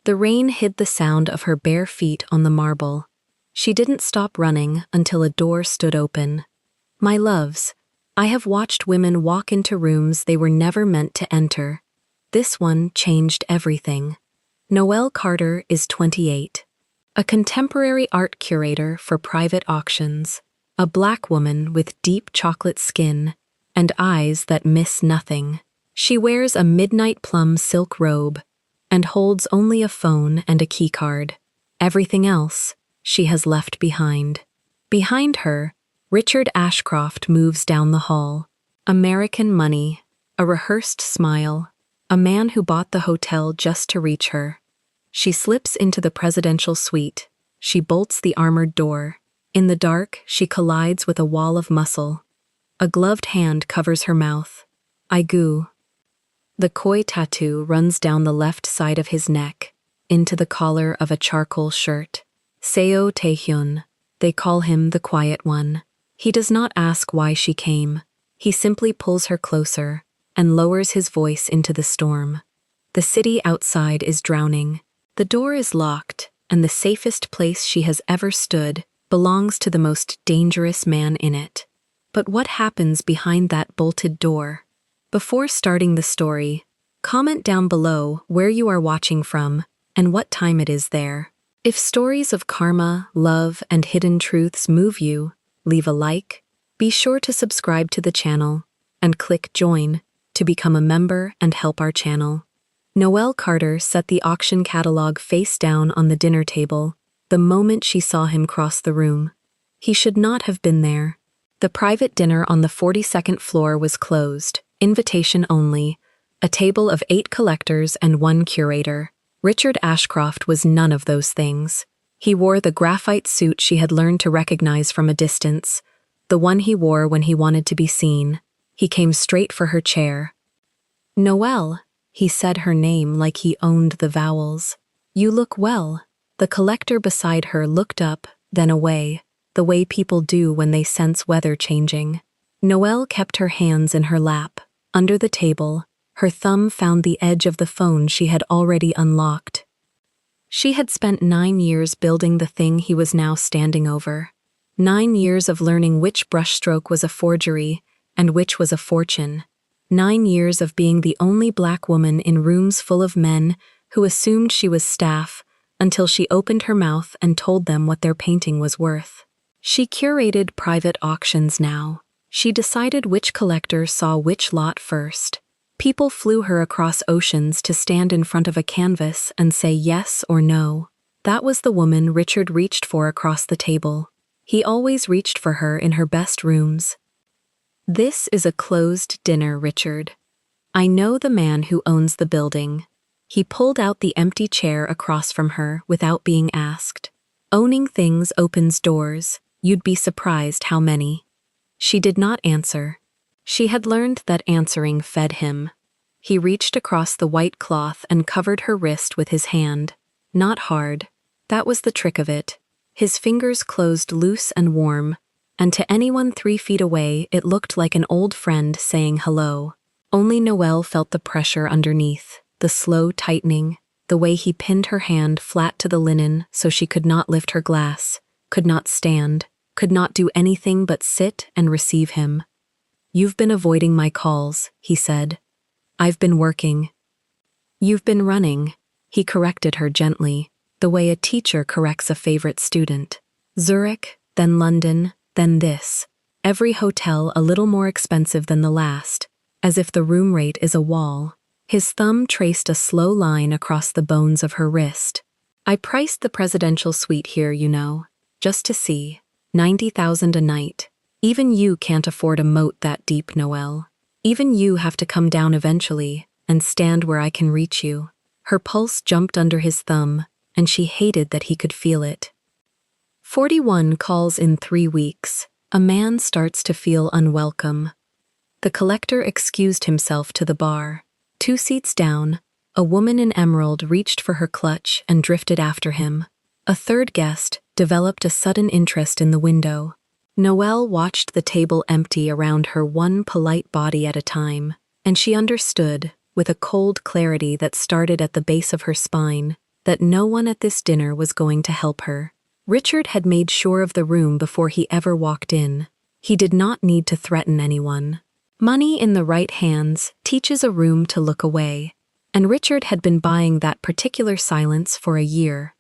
The rain hid the sound of her bare feet on the marble. She didn't stop running until a door stood open. My loves, I have watched women walk into rooms they were never meant to enter. This one changed everything. Noelle Carter is 28. A contemporary art curator for private auctions. A black woman with deep chocolate skin and eyes that miss nothing. She wears a midnight plum silk robe and holds only a phone and a keycard. Everything else she has left behind. Behind her, Richard Ashcroft moves down the hall. American money, a rehearsed smile, a man who bought the hotel just to reach her. She slips into the presidential suite. She bolts the armored door. In the dark, she collides with a wall of muscle. A gloved hand covers her mouth. I goo. The koi tattoo runs down the left side of his neck, into the collar of a charcoal shirt. Seo Taehyun. They call him the Quiet One. He does not ask why she came. He simply pulls her closer and lowers his voice into the storm. The city outside is drowning. The door is locked, and the safest place she has ever stood belongs to the most dangerous man in it. But what happens behind that bolted door? Before starting the story, comment down below where you are watching from and what time it is there. If stories of karma, love, and hidden truths move you, leave a like, be sure to subscribe to the channel, and click join to become a member and help our channel. Noelle Carter set the auction catalog face down on the dinner table the moment she saw him cross the room. He should not have been there. The private dinner on the 42nd floor was closed, invitation only, a table of 8 collectors and 1 curator. Richard Ashcroft was none of those things. He wore the graphite suit she had learned to recognize from a distance, the one he wore when he wanted to be seen. He came straight for her chair. Noelle, he said her name like he owned the vowels. You look well. The collector beside her looked up, then away, the way people do when they sense weather changing. Noelle kept her hands in her lap. Under the table, her thumb found the edge of the phone she had already unlocked. She had spent 9 years building the thing he was now standing over. 9 years of learning which brushstroke was a forgery and which was a fortune. 9 years of being the only black woman in rooms full of men who assumed she was staff until she opened her mouth and told them what their painting was worth. She curated private auctions now. She decided which collector saw which lot first. People flew her across oceans to stand in front of a canvas and say yes or no. That was the woman Richard reached for across the table. He always reached for her in her best rooms. This is a closed dinner, Richard. I know the man who owns the building. He pulled out the empty chair across from her without being asked. Owning things opens doors. You'd be surprised how many. She did not answer. She had learned that answering fed him. He reached across the white cloth and covered her wrist with his hand. Not hard. That was the trick of it. His fingers closed loose and warm, and to anyone 3 feet away it looked like an old friend saying hello. Only Noelle felt the pressure underneath, the slow tightening, the way he pinned her hand flat to the linen so she could not lift her glass, could not stand, could not do anything but sit and receive him. You've been avoiding my calls, he said. I've been working. You've been running, he corrected her gently, the way a teacher corrects a favorite student. Zurich, then London, then this. Every hotel a little more expensive than the last, as if the room rate is a wall. His thumb traced a slow line across the bones of her wrist. I priced the presidential suite here, you know, just to see. 90,000 a night. Even you can't afford a moat that deep, Noelle. Even you have to come down eventually and stand where I can reach you. Her pulse jumped under his thumb, and she hated that he could feel it. 41 calls in 3 weeks. A man starts to feel unwelcome. The collector excused himself to the bar. 2 seats down, a woman in emerald reached for her clutch and drifted after him. A third guest developed a sudden interest in the window. Noelle watched the table empty around her, one polite body at a time, and she understood, with a cold clarity that started at the base of her spine, that no one at this dinner was going to help her. Richard had made sure of the room before he ever walked in. He did not need to threaten anyone. Money in the right hands teaches a room to look away, and Richard had been buying that particular silence for a year.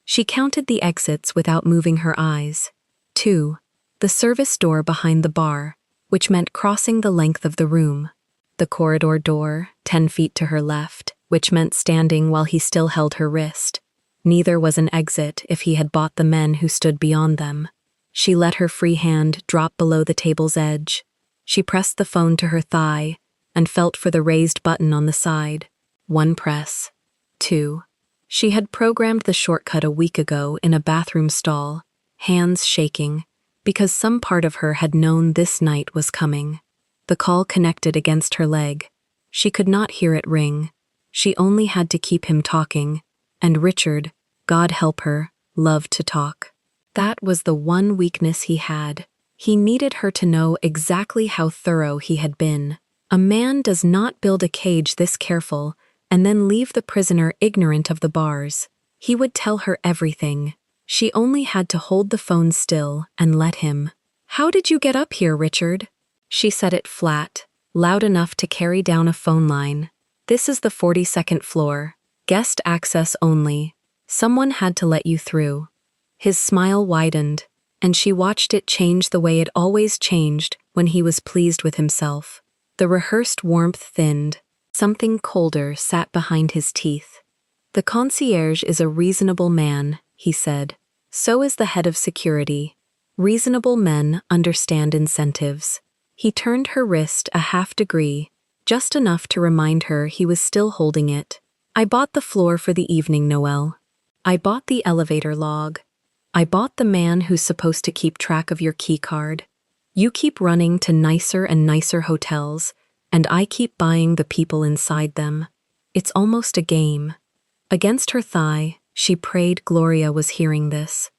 She counted the exits without moving her eyes. 2. The service door behind the bar, which meant crossing the length of the room. The corridor door, 10 feet to her left, which meant standing while he still held her wrist. Neither was an exit if he had bought the men who stood beyond them. She let her free hand drop below the table's edge. She pressed the phone to her thigh and felt for the raised button on the side. 1 press. 2. She had programmed the shortcut a week ago in a bathroom stall, hands shaking, because some part of her had known this night was coming. The call connected against her leg. She could not hear it ring. She only had to keep him talking, and Richard, God help her, loved to talk. That was the one weakness he had. He needed her to know exactly how thorough he had been. A man does not build a cage this careful and then leave the prisoner ignorant of the bars. He would tell her everything. She only had to hold the phone still and let him. "How did you get up here, Richard?" She said it flat, loud enough to carry down a phone line. "This is the 42nd floor. Guest access only. Someone had to let you through." His smile widened, and she watched it change the way it always changed when he was pleased with himself. The rehearsed warmth thinned. Something colder sat behind his teeth. "The concierge is a reasonable man," he said. "So is the head of security. Reasonable men understand incentives." He turned her wrist a half degree, just enough to remind her he was still holding it. "I bought the floor for the evening, Noelle. I bought the elevator log. I bought the man who's supposed to keep track of your key card. You keep running to nicer and nicer hotels, and I keep buying the people inside them. It's almost a game." Against her thigh, she prayed Gloria was hearing this.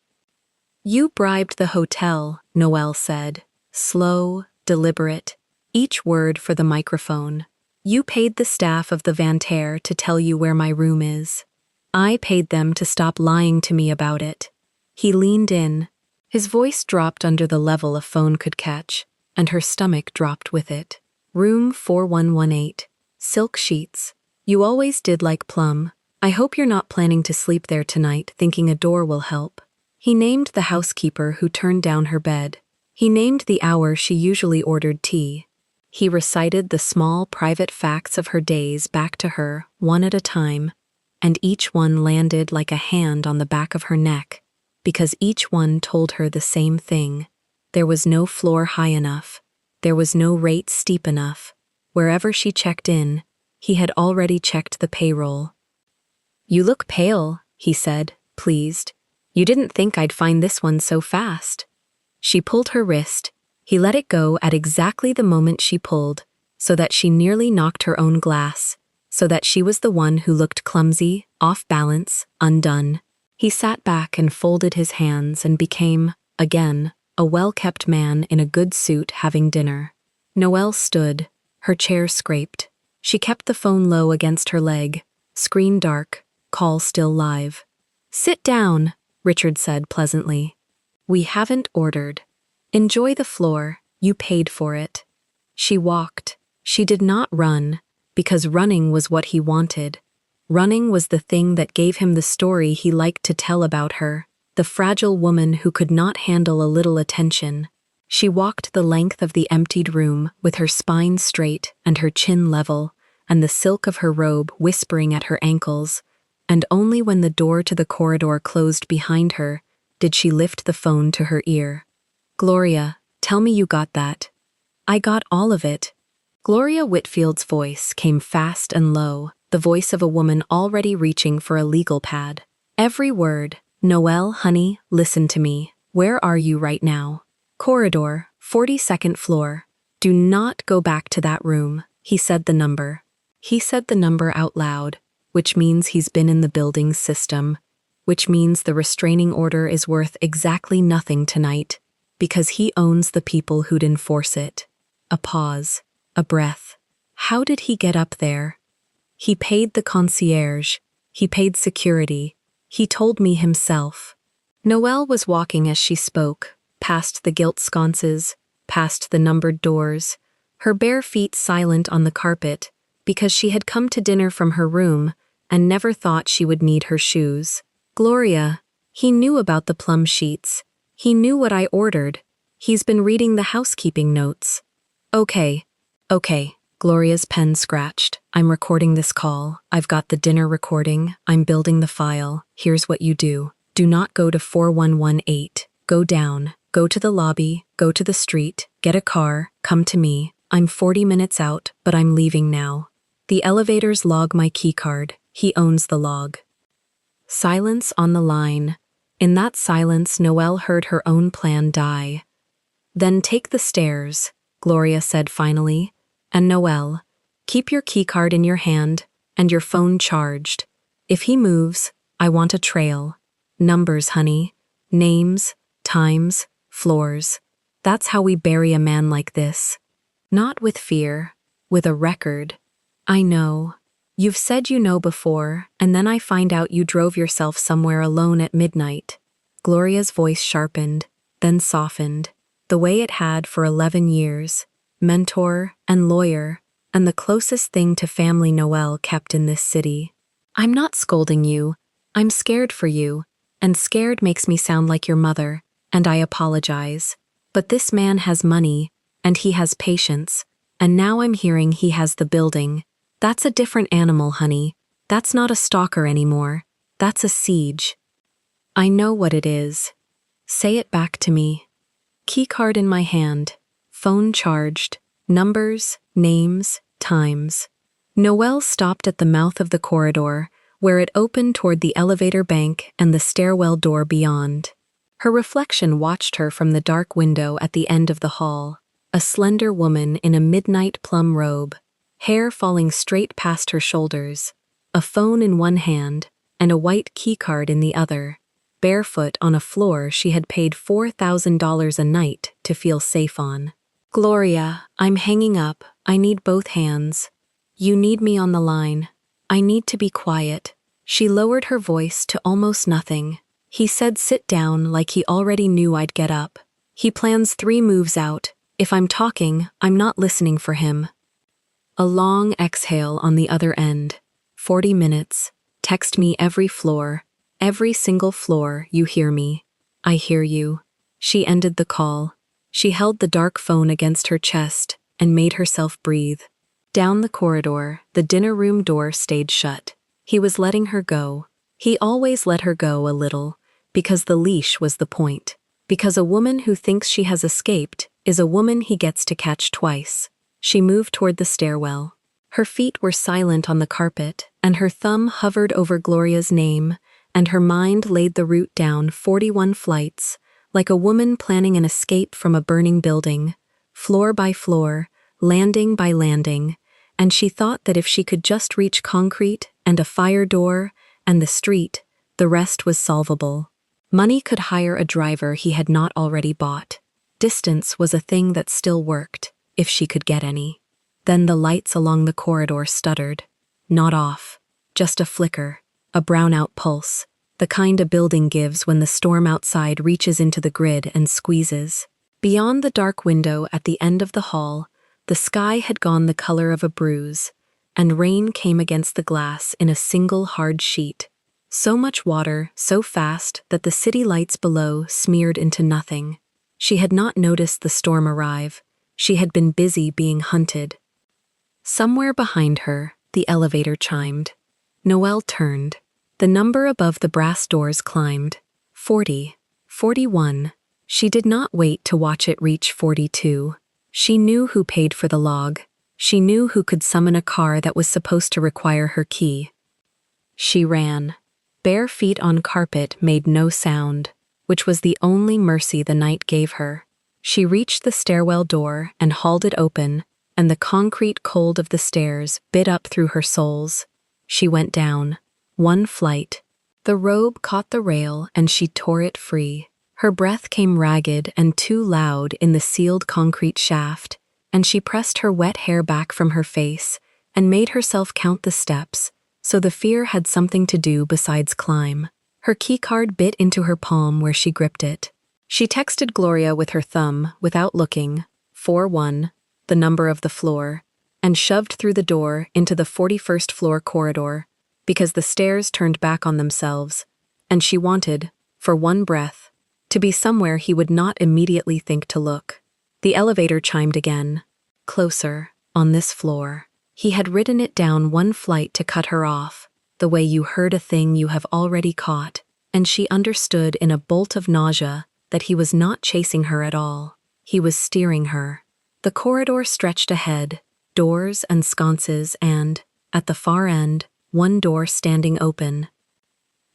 "You bribed the hotel," Noelle said, slow, deliberate, each word for the microphone. "You paid the staff of the Vanterre to tell you where my room is. I paid them to stop lying to me about it." He leaned in. His voice dropped under the level a phone could catch, and her stomach dropped with it. "Room 4118. Silk sheets. You always did like plum. I hope you're not planning to sleep there tonight thinking a door will help." He named the housekeeper who turned down her bed. He named the hour she usually ordered tea. He recited the small private facts of her days back to her, one at a time, and each one landed like a hand on the back of her neck, because each one told her the same thing. There was no floor high enough. There was no rate steep enough. Wherever she checked in, he had already checked the payroll. "You look pale," he said, pleased. "You didn't think I'd find this one so fast." She pulled her wrist. He let it go at exactly the moment she pulled, so that she nearly knocked her own glass, so that she was the one who looked clumsy, off balance, undone. He sat back and folded his hands and became, again, a well-kept man in a good suit having dinner. Noelle stood, her chair scraped. She kept the phone low against her leg, screen dark, call still live. "Sit down," Richard said pleasantly. "We haven't ordered. Enjoy the floor, you paid for it." She walked. She did not run, because running was what he wanted. Running was the thing that gave him the story he liked to tell about her, the fragile woman who could not handle a little attention. She walked the length of the emptied room with her spine straight and her chin level, and the silk of her robe whispering at her ankles, and only when the door to the corridor closed behind her did she lift the phone to her ear. "Gloria, tell me you got that." "I got all of it." Gloria Whitfield's voice came fast and low, the voice of a woman already reaching for a legal pad. "Every word. Noelle, honey, listen to me. Where are you right now?" "Corridor, 42nd floor. Do not go back to that room." He said the number. He said the number out loud, which means he's been in the building's system, which means the restraining order is worth exactly nothing tonight, because he owns the people who'd enforce it. A pause. A breath. How did he get up there? He paid the concierge. He paid security. He told me himself. Noelle was walking as she spoke, past the gilt sconces, past the numbered doors, her bare feet silent on the carpet, because she had come to dinner from her room and never thought she would need her shoes. Gloria, he knew about the plum sheets. He knew what I ordered. He's been reading the housekeeping notes. Okay. Gloria's pen scratched. I'm recording this call. I've got the dinner recording. I'm building the file. Here's what you do. Do not go to 4118. Go down. Go to the lobby. Go to the street. Get a car. Come to me. I'm 40 minutes out, but I'm leaving now. The elevators log my keycard. He owns the log. Silence on the line. In that silence, Noelle heard her own plan die. Then take the stairs, Gloria said finally. And Noelle, keep your keycard in your hand and your phone charged. If he moves, I want a trail. Numbers, honey. Names, times, floors. That's how we bury a man like this. Not with fear, with a record. I know. You've said you know before, and then I find out you drove yourself somewhere alone at midnight. Gloria's voice sharpened, then softened, the way it had for 11 years. Mentor and lawyer, and the closest thing to family Noelle kept in this city. I'm not scolding you. I'm scared for you, and scared makes me sound like your mother, and I apologize. But this man has money, and he has patience, and now I'm hearing he has the building. That's a different animal, honey. That's not a stalker anymore. That's a siege. I know what it is. Say it back to me. Keycard in my hand. Phone charged. Numbers, names, times. Noelle stopped at the mouth of the corridor, where it opened toward the elevator bank and the stairwell door beyond. Her reflection watched her from the dark window at the end of the hall, a slender woman in a midnight plum robe, hair falling straight past her shoulders, a phone in one hand and a white keycard in the other, barefoot on a floor she had paid $4,000 a night to feel safe on. Gloria, I'm hanging up. I need both hands. You need me on the line. I need to be quiet. She lowered her voice to almost nothing. He said sit down like he already knew I'd get up. He plans 3 moves out. If I'm talking, I'm not listening for him. A long exhale on the other end. 40 minutes. Text me every floor. Every single floor, you hear me. I hear you. She ended the call. She held the dark phone against her chest and made herself breathe. Down the corridor, the dinner room door stayed shut. He was letting her go. He always let her go a little, because the leash was the point. Because a woman who thinks she has escaped is a woman he gets to catch twice. She moved toward the stairwell. Her feet were silent on the carpet, and her thumb hovered over Gloria's name, and her mind laid the route down 41 flights, like a woman planning an escape from a burning building, floor by floor, landing by landing, and she thought that if she could just reach concrete and a fire door and the street, the rest was solvable. Money could hire a driver he had not already bought. Distance was a thing that still worked, if she could get any. Then the lights along the corridor stuttered. Not off, just a flicker, a brownout pulse, the kind a building gives when the storm outside reaches into the grid and squeezes. Beyond the dark window at the end of the hall, the sky had gone the color of a bruise, and rain came against the glass in a single hard sheet. So much water, so fast that the city lights below smeared into nothing. She had not noticed the storm arrive. She had been busy being hunted. Somewhere behind her, the elevator chimed. Noelle turned. The number above the brass doors climbed. 40. 41. She did not wait to watch it reach 42. She knew who paid for the log. She knew who could summon a car that was supposed to require her key. She ran. Bare feet on carpet made no sound, which was the only mercy the night gave her. She reached the stairwell door and hauled it open, and the concrete cold of the stairs bit up through her soles. She went down. One flight. The robe caught the rail and she tore it free. Her breath came ragged and too loud in the sealed concrete shaft, and she pressed her wet hair back from her face and made herself count the steps, so the fear had something to do besides climb. Her keycard bit into her palm where she gripped it. She texted Gloria with her thumb, without looking, 41, the number of the floor, and shoved through the door into the 41st floor corridor, because the stairs turned back on themselves, and she wanted, for one breath, to be somewhere he would not immediately think to look. The elevator chimed again. Closer, on this floor. He had written it down one flight to cut her off, the way you heard a thing you have already caught, and she understood in a bolt of nausea that he was not chasing her at all. He was steering her. The corridor stretched ahead, doors and sconces and, at the far end, one door standing open.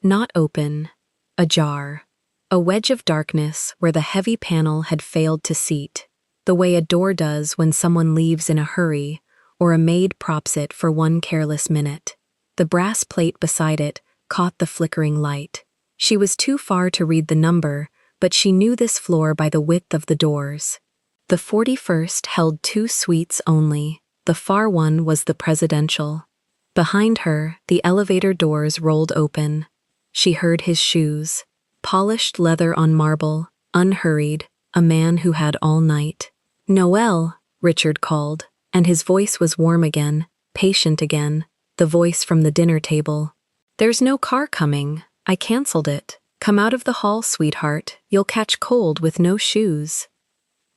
Not open, ajar. A wedge of darkness where the heavy panel had failed to seat, the way a door does when someone leaves in a hurry or a maid props it for one careless minute. The brass plate beside it caught the flickering light. She was too far to read the number, but she knew this floor by the width of the doors. The 41st held 2 suites only. The far one was the presidential. Behind her, the elevator doors rolled open. She heard his shoes. Polished leather on marble, unhurried, a man who had all night. "Noelle," Richard called, and his voice was warm again, patient again, the voice from the dinner table. "There's no car coming. I canceled it. Come out of the hall, sweetheart. You'll catch cold with no shoes."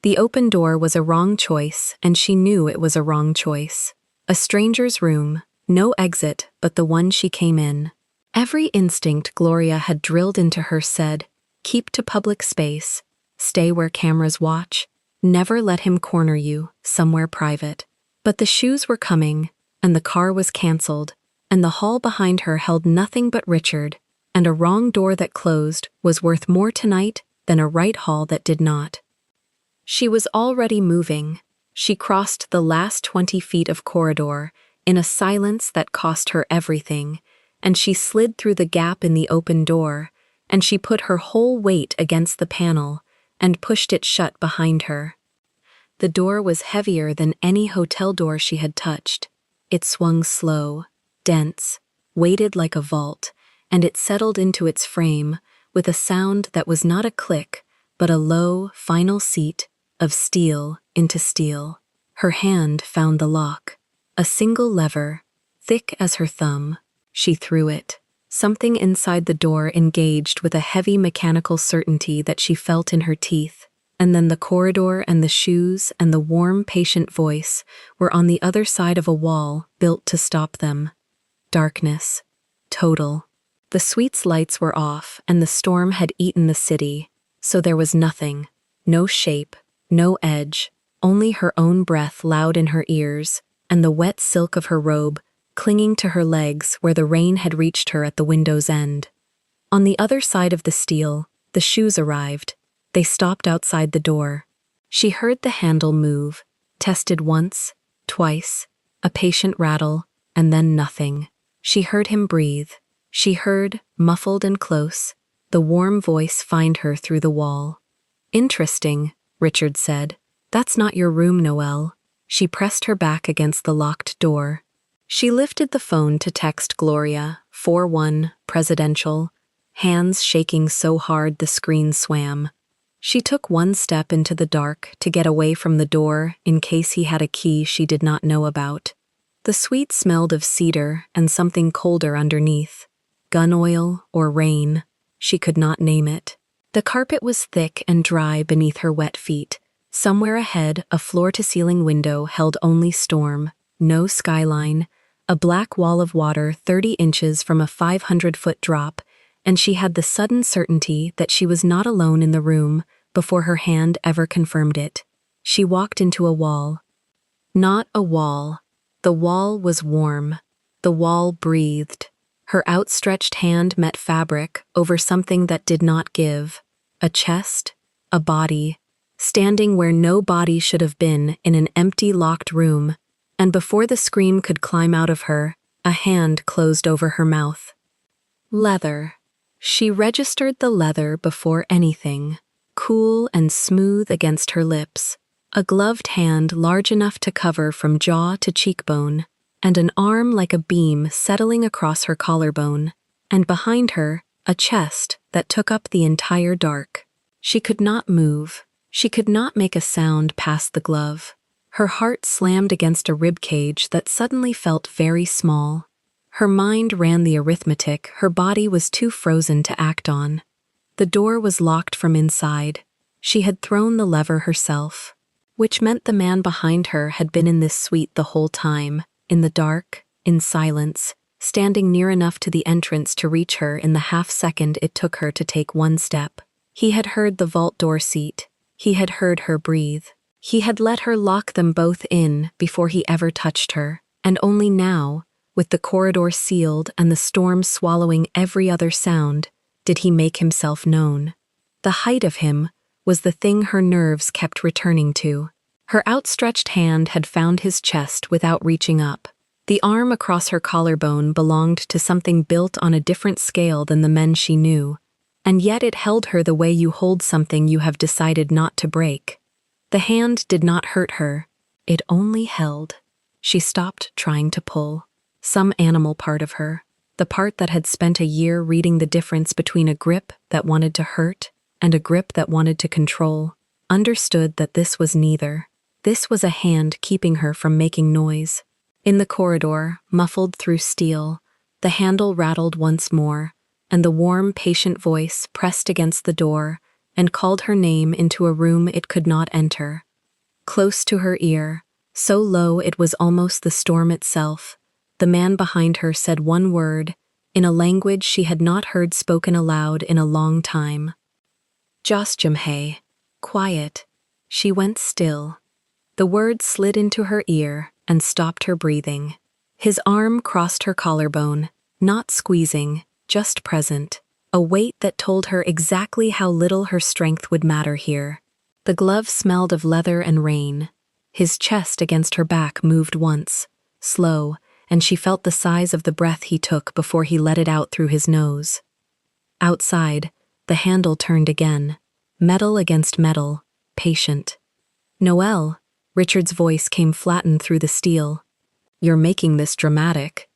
The open door was a wrong choice, and she knew it was a wrong choice. A stranger's room, no exit but the one she came in. Every instinct Gloria had drilled into her said, keep to public space, stay where cameras watch, never let him corner you, somewhere private. But the shoes were coming, and the car was canceled, and the hall behind her held nothing but Richard, and a wrong door that closed was worth more tonight than a right hall that did not. She was already moving. She crossed the last 20 feet of corridor in a silence that cost her everything, and she slid through the gap in the open door, and she put her whole weight against the panel and pushed it shut behind her. The door was heavier than any hotel door she had touched. It swung slow, dense, weighted like a vault, and it settled into its frame with a sound that was not a click, but a low, final seat of steel into steel. Her hand found the lock. A single lever, thick as her thumb. She threw it. Something inside the door engaged with a heavy mechanical certainty that she felt in her teeth, and then the corridor and the shoes and the warm, patient voice were on the other side of a wall built to stop them. Darkness. Total. The suite's lights were off, and the storm had eaten the city, so there was nothing. No shape, no edge, only her own breath loud in her ears, and the wet silk of her robe clinging to her legs where the rain had reached her at the window's end. On the other side of the steel, the shoes arrived. They stopped outside the door. She heard the handle move, tested once, twice, a patient rattle, and then nothing. She heard him breathe. She heard, muffled and close, the warm voice find her through the wall. "Interesting," Richard said. "That's not your room, Noelle." She pressed her back against the locked door. She lifted the phone to text Gloria, 41, presidential, hands shaking so hard the screen swam. She took one step into the dark to get away from the door in case he had a key she did not know about. The suite smelled of cedar and something colder underneath. Gun oil or rain, she could not name it. The carpet was thick and dry beneath her wet feet. Somewhere ahead, a floor-to-ceiling window held only storm, no skyline, a black wall of water 30 inches from a 500-foot drop, and she had the sudden certainty that she was not alone in the room before her hand ever confirmed it. She walked into a wall. Not a wall. The wall was warm. The wall breathed. Her outstretched hand met fabric over something that did not give. A chest, a body, standing where no body should have been in an empty, locked room, and before the scream could climb out of her, a hand closed over her mouth. Leather. She registered the leather before anything, cool and smooth against her lips, a gloved hand large enough to cover from jaw to cheekbone, and an arm like a beam settling across her collarbone, and behind her, a chest that took up the entire dark. She could not move. She could not make a sound past the glove. Her heart slammed against a rib cage that suddenly felt very small. Her mind ran the arithmetic her body was too frozen to act on. The door was locked from inside. She had thrown the lever herself, which meant the man behind her had been in this suite the whole time, in the dark, in silence, standing near enough to the entrance to reach her in the half-second it took her to take one step. He had heard the vault door seat. He had heard her breathe. He had let her lock them both in before he ever touched her, and only now, with the corridor sealed and the storm swallowing every other sound, did he make himself known. The height of him was the thing her nerves kept returning to. Her outstretched hand had found his chest without reaching up. The arm across her collarbone belonged to something built on a different scale than the men she knew, and yet it held her the way you hold something you have decided not to break. The hand did not hurt her. It only held. She stopped trying to pull. Some animal part of her, the part that had spent a year reading the difference between a grip that wanted to hurt and a grip that wanted to control, understood that this was neither. This was a hand keeping her from making noise. In the corridor, muffled through steel, the handle rattled once more, and the warm, patient voice pressed against the door and called her name into a room it could not enter. Close to her ear, so low it was almost the storm itself, the man behind her said one word, in a language she had not heard spoken aloud in a long time. Josjumhe. Quiet. She went still. The word slid into her ear and stopped her breathing. His arm crossed her collarbone, not squeezing, just present, a weight that told her exactly how little her strength would matter here. The glove smelled of leather and rain. His chest against her back moved once, slow, and she felt the size of the breath he took before he let it out through his nose. Outside, the handle turned again, metal against metal, patient. "Noelle," Richard's voice came flattened through the steel. "You're making this dramatic."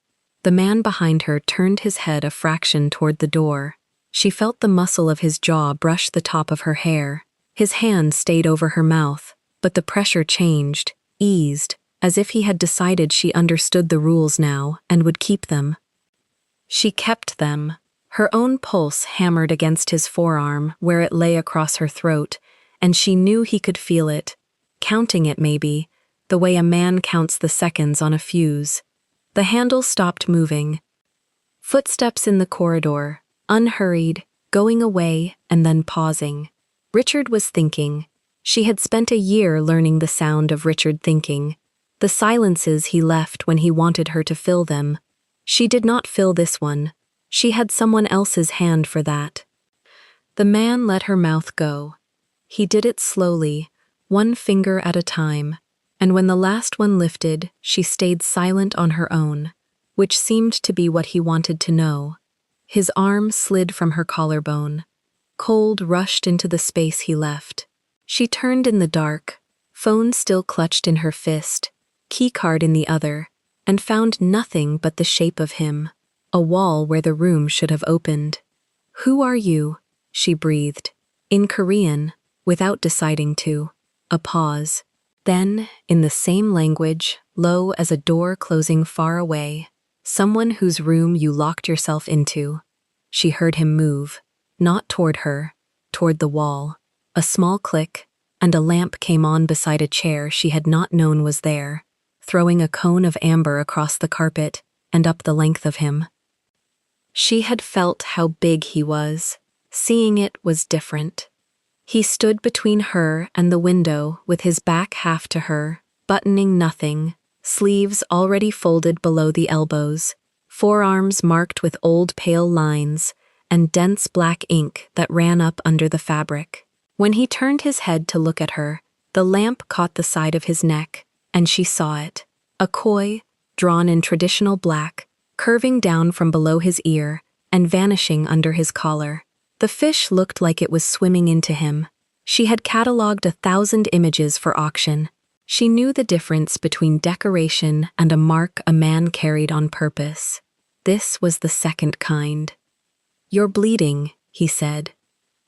The man behind her turned his head a fraction toward the door. She felt the muscle of his jaw brush the top of her hair. His hand stayed over her mouth, but the pressure changed, eased, as if he had decided she understood the rules now and would keep them. She kept them. Her own pulse hammered against his forearm where it lay across her throat, and she knew he could feel it, counting it maybe, the way a man counts the seconds on a fuse. The handle stopped moving. Footsteps in the corridor, unhurried, going away and then pausing. Richard was thinking. She had spent a year learning the sound of Richard thinking, the silences he left when he wanted her to fill them. She did not fill this one. She had someone else's hand for that. The man let her mouth go. He did it slowly, one finger at a time, and when the last one lifted, she stayed silent on her own, which seemed to be what he wanted to know. His arm slid from her collarbone. Cold rushed into the space he left. She turned in the dark, phone still clutched in her fist, keycard in the other, and found nothing but the shape of him, a wall where the room should have opened. "Who are you?" she breathed, in Korean, without deciding to. A pause. Then, in the same language, low as a door closing far away, "Someone whose room you locked yourself into." She heard him move, not toward her, toward the wall. A small click, and a lamp came on beside a chair she had not known was there, throwing a cone of amber across the carpet and up the length of him. She had felt how big he was. Seeing it was different. He stood between her and the window with his back half to her, buttoning nothing, sleeves already folded below the elbows, forearms marked with old pale lines, and dense black ink that ran up under the fabric. When he turned his head to look at her, the lamp caught the side of his neck, and she saw it. A koi, drawn in traditional black, curving down from below his ear and vanishing under his collar. The fish looked like it was swimming into him. She had catalogued 1,000 images for auction. She knew the difference between decoration and a mark a man carried on purpose. This was the second kind. "You're bleeding," he said.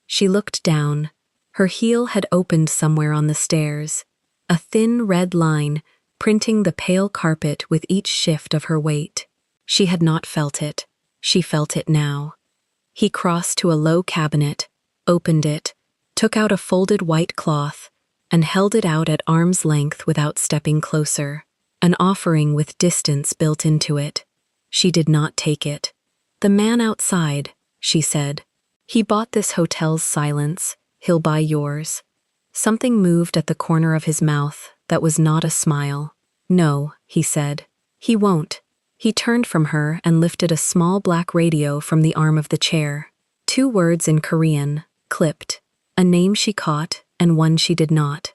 She looked down. Her heel had opened somewhere on the stairs, a thin red line printing the pale carpet with each shift of her weight. She had not felt it. She felt it now. He crossed to a low cabinet, opened it, took out a folded white cloth, and held it out at arm's length without stepping closer, an offering with distance built into it. She did not take it. "The man outside," she said. "He bought this hotel's silence. He'll buy yours." Something moved at the corner of his mouth that was not a smile. "No," he said. "He won't." He turned from her and lifted a small black radio from the arm of the chair. 2 words in Korean, clipped. A name she caught and one she did not.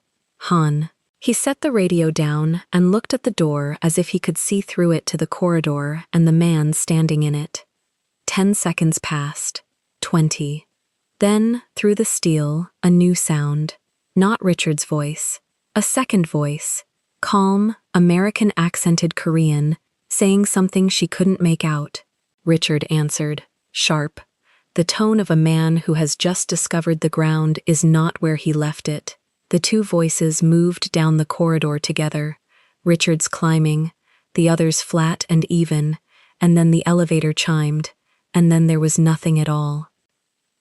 Han. He set the radio down and looked at the door as if he could see through it to the corridor and the man standing in it. 10 seconds passed. 20. Then, through the steel, a new sound. Not Richard's voice. A second voice. Calm, American-accented Korean, saying something she couldn't make out. Richard answered, sharp. The tone of a man who has just discovered the ground is not where he left it. The 2 voices moved down the corridor together, Richard's climbing, the other's flat and even, and then the elevator chimed, and then there was nothing at all.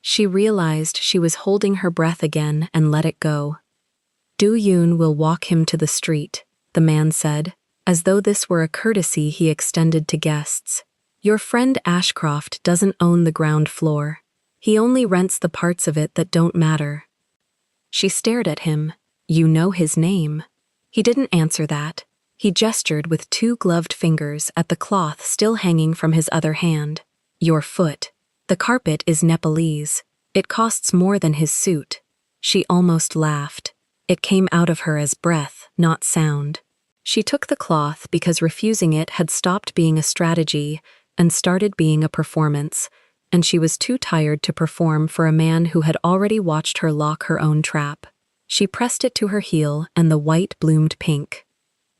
She realized she was holding her breath again and let it go. "Do-yoon will walk him to the street," the man said, as though this were a courtesy he extended to guests. "Your friend Ashcroft doesn't own the ground floor. He only rents the parts of it that don't matter." She stared at him. "You know his name." He didn't answer that. He gestured with 2 gloved fingers at the cloth still hanging from his other hand. "Your foot. The carpet is Nepalese. It costs more than his suit." She almost laughed. It came out of her as breath, not sound. She took the cloth because refusing it had stopped being a strategy and started being a performance, and she was too tired to perform for a man who had already watched her lock her own trap. She pressed it to her heel and the white bloomed pink.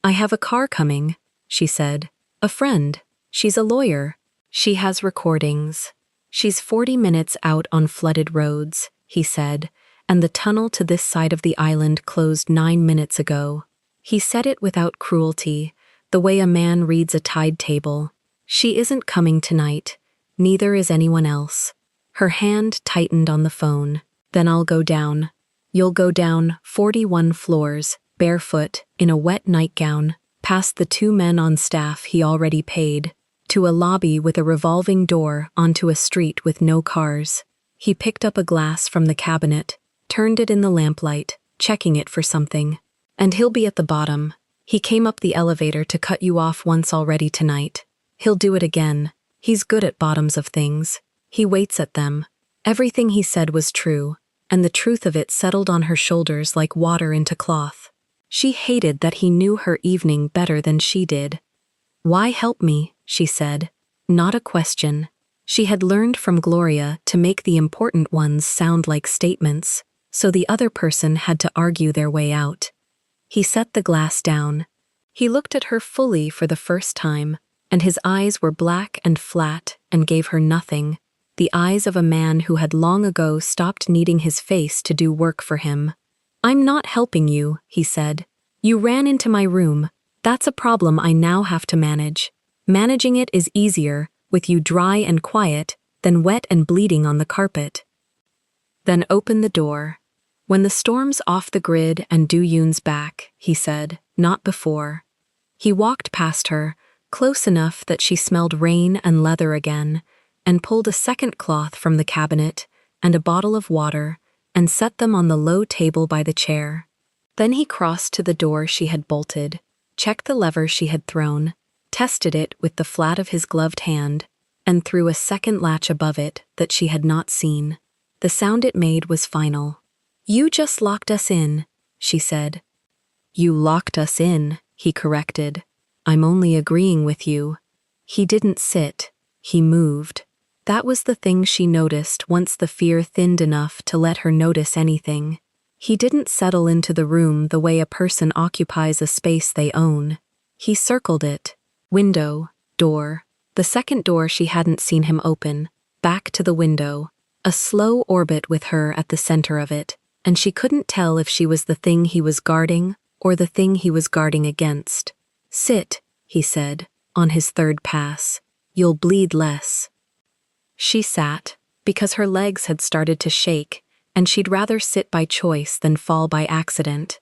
"I have a car coming," she said. "A friend. She's a lawyer. She has recordings. She's 40 minutes out on flooded roads," he said, "and the tunnel to this side of the island closed 9 minutes ago." He said it without cruelty, the way a man reads a tide table. "She isn't coming tonight. Neither is anyone else." Her hand tightened on the phone. "Then I'll go down. You'll go down 41 floors, barefoot, in a wet nightgown, past the 2 men on staff he already paid, to a lobby with a revolving door onto a street with no cars." He picked up a glass from the cabinet, turned it in the lamplight, checking it for something. "And he'll be at the bottom. He came up the elevator to cut you off once already tonight. He'll do it again. He's good at bottoms of things. He waits at them." Everything he said was true, and the truth of it settled on her shoulders like water into cloth. She hated that he knew her evening better than she did. "Why help me?" she said. Not a question. She had learned from Gloria to make the important ones sound like statements, so the other person had to argue their way out. He set the glass down. He looked at her fully for the first time, and his eyes were black and flat and gave her nothing, the eyes of a man who had long ago stopped needing his face to do work for him. "I'm not helping you," he said. "You ran into my room. That's a problem I now have to manage. Managing it is easier, with you dry and quiet, than wet and bleeding on the carpet." "Then open the door. When the storm's off the grid and Do-yoon's back," he said, "not before." He walked past her, close enough that she smelled rain and leather again, and pulled a second cloth from the cabinet and a bottle of water and set them on the low table by the chair. Then he crossed to the door she had bolted, checked the lever she had thrown, tested it with the flat of his gloved hand, and threw a second latch above it that she had not seen. The sound it made was final. "You just locked us in," she said. "You locked us in," he corrected. "I'm only agreeing with you." He didn't sit. He moved. That was the thing she noticed once the fear thinned enough to let her notice anything. He didn't settle into the room the way a person occupies a space they own. He circled it. Window, door. The second door she hadn't seen him open. Back to the window. A slow orbit with her at the center of it, and she couldn't tell if she was the thing he was guarding or the thing he was guarding against. Sit, he said, on his third pass. You'll bleed less. She sat, because her legs had started to shake, and she'd rather sit by choice than fall by accident.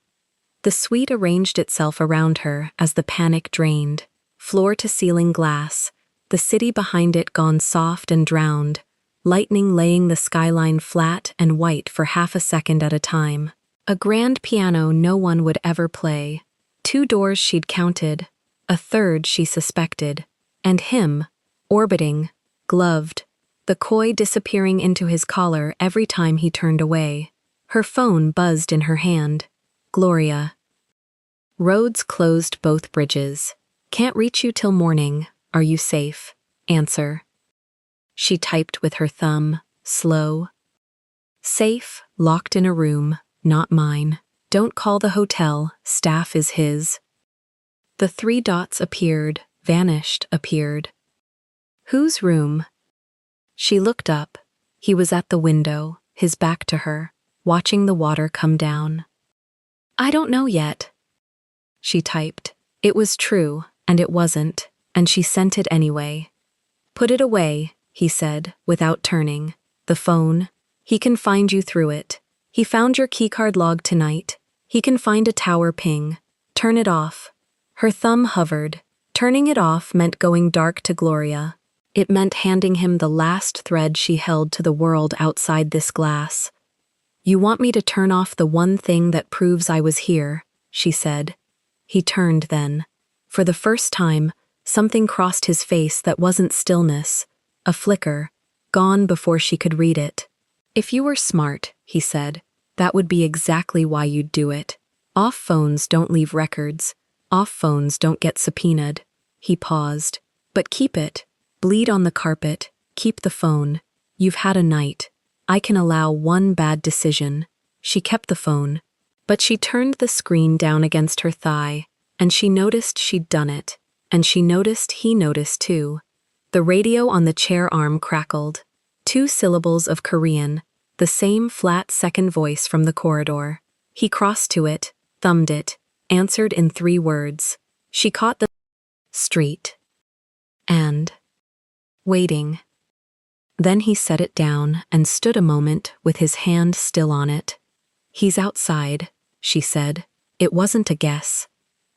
The suite arranged itself around her as the panic drained, floor-to-ceiling glass, the city behind it gone soft and drowned, lightning laying the skyline flat and white for half a second at a time. A grand piano no one would ever play. 2 doors she'd counted, a third she suspected, and him, orbiting, gloved, the koi disappearing into his collar every time he turned away. Her phone buzzed in her hand. Gloria. Roads closed both bridges. Can't reach you till morning. Are you safe? Answer. She typed with her thumb, slow. Safe, locked in a room, not mine. Don't call the hotel, staff is his. The 3 dots appeared, vanished, appeared. Whose room? She looked up. He was at the window, his back to her, watching the water come down. I don't know yet. She typed. It was true, and it wasn't, and she sent it anyway. Put it away, he said, without turning. The phone. He can find you through it. He found your keycard log tonight. He can find a tower ping. Turn it off. Her thumb hovered. Turning it off meant going dark to Gloria. It meant handing him the last thread she held to the world outside this glass. You want me to turn off the one thing that proves I was here, she said. He turned then. For the first time, something crossed his face that wasn't stillness, a flicker, gone before she could read it. If you were smart, he said, that would be exactly why you'd do it. Off phones don't leave records. Off phones don't get subpoenaed. He paused. But keep it. Bleed on the carpet. Keep the phone. You've had a night. I can allow one bad decision. She kept the phone. But she turned the screen down against her thigh, and she noticed she'd done it. And she noticed he noticed too. The radio on the chair arm crackled. 2 syllables of Korean, the same flat second voice from the corridor. He crossed to it, thumbed it, answered in 3 words. She caught the street. And waiting. Then he set it down and stood a moment with his hand still on it. He's outside, she said. It wasn't a guess.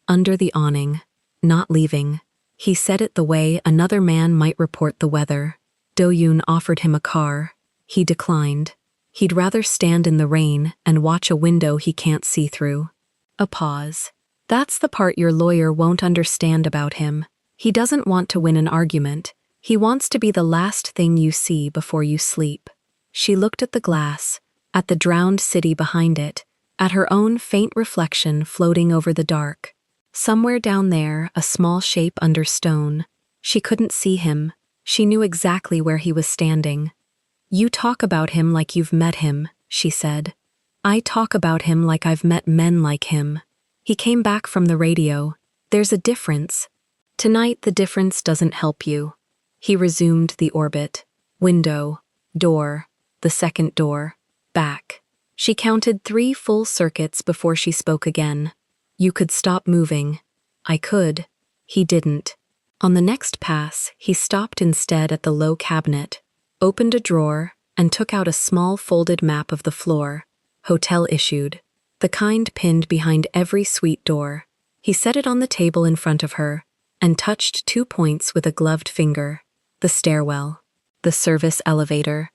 Under the awning. Not leaving. He said it the way another man might report the weather. Do-yoon offered him a car. He declined. He'd rather stand in the rain and watch a window he can't see through. A pause. That's the part your lawyer won't understand about him. He doesn't want to win an argument. He wants to be the last thing you see before you sleep. She looked at the glass, at the drowned city behind it, at her own faint reflection floating over the dark. Somewhere down there, a small shape under stone. She couldn't see him. She knew exactly where he was standing. You talk about him like you've met him, she said. I talk about him like I've met men like him. He came back from the radio. There's a difference. Tonight the difference doesn't help you. He resumed the orbit. Window, door, the second door, back. She counted 3 full circuits before she spoke again. You could stop moving. I could. He didn't. On the next pass, he stopped instead at the low cabinet, opened a drawer, and took out a small folded map of the floor, hotel issued, the kind pinned behind every suite door. He set it on the table in front of her, and touched 2 points with a gloved finger. The stairwell, the service elevator.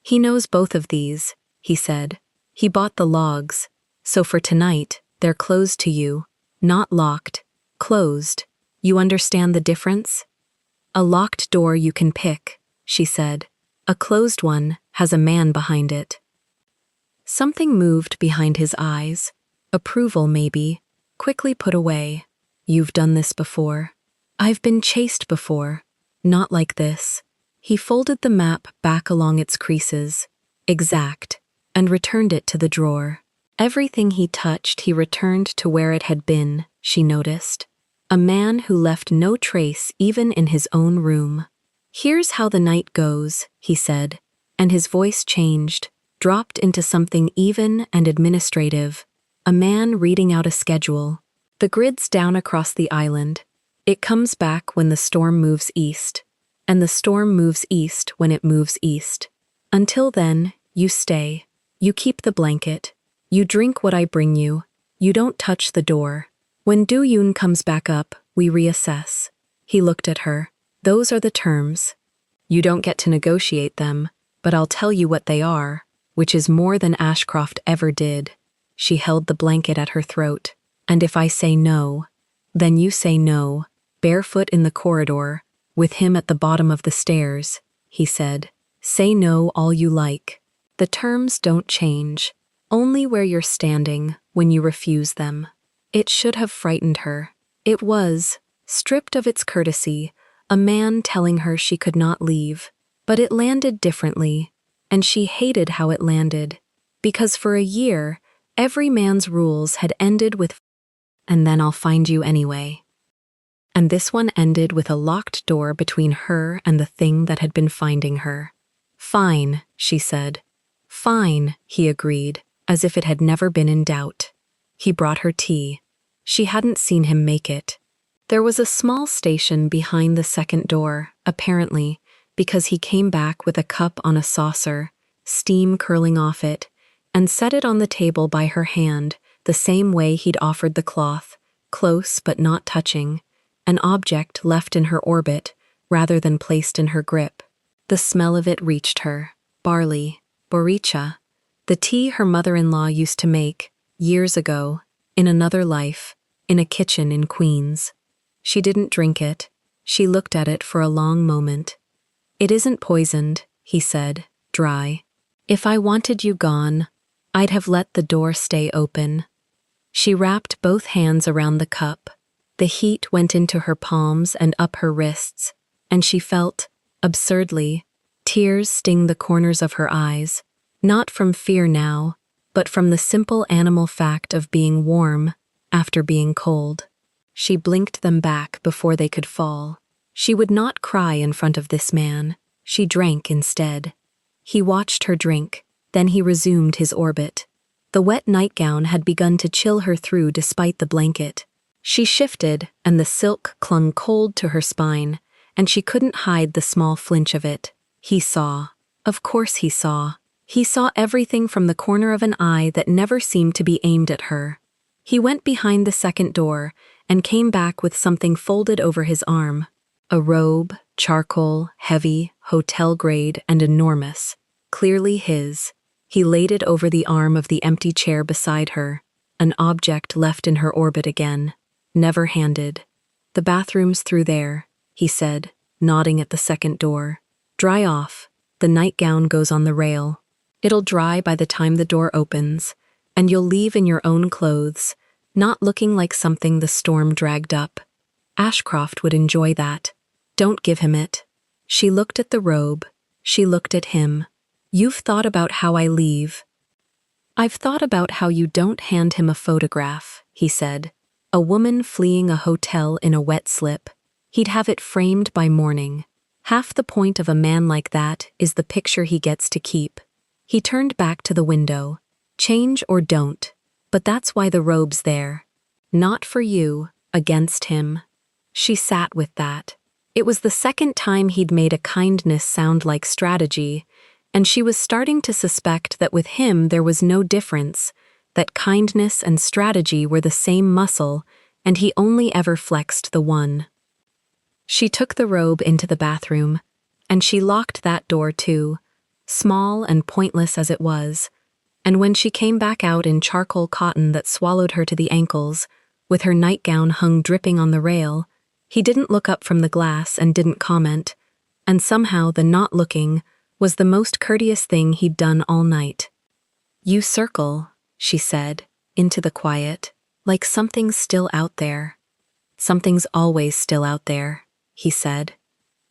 He knows both of these, he said. He bought the logs, so for tonight, they're closed to you, not locked, closed. You understand the difference? A locked door you can pick, she said. A closed one has a man behind it. Something moved behind his eyes. Approval, maybe, quickly put away. You've done this before. I've been chased before. Not like this. He folded the map back along its creases, exact, and returned it to the drawer. Everything he touched, he returned to where it had been, she noticed. A man who left no trace even in his own room. "Here's how the night goes," he said, and his voice changed, dropped into something even and administrative. A man reading out a schedule. "The grid's down across the island. It comes back when the storm moves east, and the storm moves east when it moves east. Until then, you stay. You keep the blanket. You drink what I bring you. You don't touch the door. When Duyun comes back up, we reassess." He looked at her. "Those are the terms. You don't get to negotiate them, but I'll tell you what they are, which is more than Ashcroft ever did." She held the blanket at her throat. "And if I say no, then you say no." "Barefoot in the corridor, with him at the bottom of the stairs," he said. "Say no all you like. The terms don't change, only where you're standing when you refuse them." It should have frightened her. It was, stripped of its courtesy, a man telling her she could not leave. But it landed differently, and she hated how it landed, because for a year, every man's rules had ended with, "And then I'll find you anyway." And this one ended with a locked door between her and the thing that had been finding her. "Fine," she said. "Fine," he agreed, as if it had never been in doubt. He brought her tea. She hadn't seen him make it. There was a small station behind the second door, apparently, because he came back with a cup on a saucer, steam curling off it, and set it on the table by her hand, the same way he'd offered the cloth, close but not touching, an object left in her orbit rather than placed in her grip. The smell of it reached her. Barley, boricha, the tea her mother-in-law used to make, years ago, in another life, in a kitchen in Queens. She didn't drink it. She looked at it for a long moment. "It isn't poisoned," he said, dry. "If I wanted you gone, I'd have let the door stay open." She wrapped both hands around the cup. The heat went into her palms and up her wrists, and she felt, absurdly, tears sting the corners of her eyes, not from fear now, but from the simple animal fact of being warm after being cold. She blinked them back before they could fall. She would not cry in front of this man. She drank instead. He watched her drink, then he resumed his orbit. The wet nightgown had begun to chill her through despite the blanket. She shifted, and the silk clung cold to her spine, and she couldn't hide the small flinch of it. He saw. Of course he saw. He saw everything from the corner of an eye that never seemed to be aimed at her. He went behind the second door and came back with something folded over his arm. A robe, charcoal, heavy, hotel-grade, and enormous. Clearly his. He laid it over the arm of the empty chair beside her, an object left in her orbit again, never handed. "The bathroom's through there," he said, nodding at the second door. "Dry off. The nightgown goes on the rail. It'll dry by the time the door opens, and you'll leave in your own clothes, not looking like something the storm dragged up. Ashcroft would enjoy that. Don't give him it." She looked at the robe. She looked at him. "You've thought about how I leave." "I've thought about how you don't hand him a photograph," he said. "A woman fleeing a hotel in a wet slip. He'd have it framed by morning. Half the point of a man like that is the picture he gets to keep." He turned back to the window. "Change or don't, but that's why the robe's there. Not for you, against him." She sat with that. It was the second time he'd made a kindness sound like strategy, and she was starting to suspect that with him there was no difference, that kindness and strategy were the same muscle, and he only ever flexed the one. She took the robe into the bathroom, and she locked that door too, small and pointless as it was, and when she came back out in charcoal cotton that swallowed her to the ankles, with her nightgown hung dripping on the rail, he didn't look up from the glass and didn't comment, and somehow the not looking was the most courteous thing he'd done all night. "You circle," she said, into the quiet, "like something's still out there." "Something's always still out there," he said.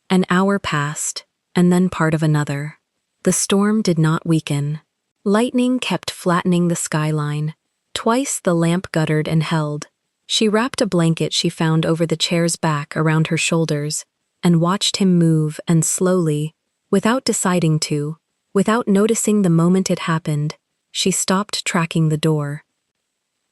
An hour passed, and then part of another. The storm did not weaken. Lightning kept flattening the skyline. Twice the lamp guttered and held. She wrapped a blanket she found over the chair's back around her shoulders and watched him move, and slowly, without deciding to, without noticing the moment it happened, she stopped tracking the door.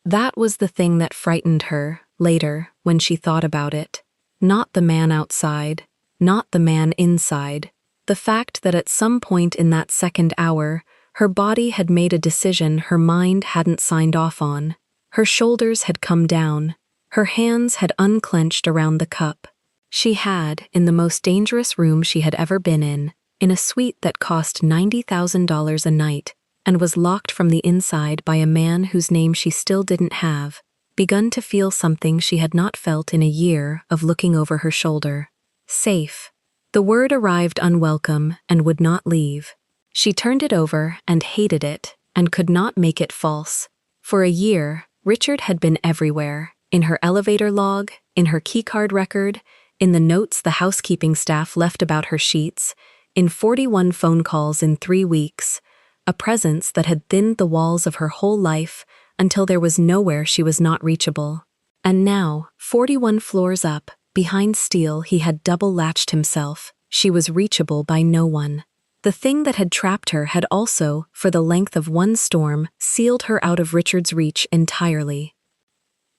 That was the thing that frightened her, later, when she thought about it. Not the man outside, not the man inside. The fact that at some point in that second hour, her body had made a decision her mind hadn't signed off on. Her shoulders had come down. Her hands had unclenched around the cup. She had, in the most dangerous room she had ever been in a suite that cost $90,000 a night, and was locked from the inside by a man whose name she still didn't have, begun to feel something she had not felt in a year of looking over her shoulder. Safe. The word arrived unwelcome and would not leave. She turned it over and hated it, and could not make it false. For a year, Richard had been everywhere, in her elevator log, in her keycard record, in the notes the housekeeping staff left about her sheets, in 41 phone calls in 3 weeks, a presence that had thinned the walls of her whole life until there was nowhere she was not reachable. And now, 41 floors up, behind steel he had double-latched himself, she was reachable by no one. The thing that had trapped her had also, for the length of one storm, sealed her out of Richard's reach entirely.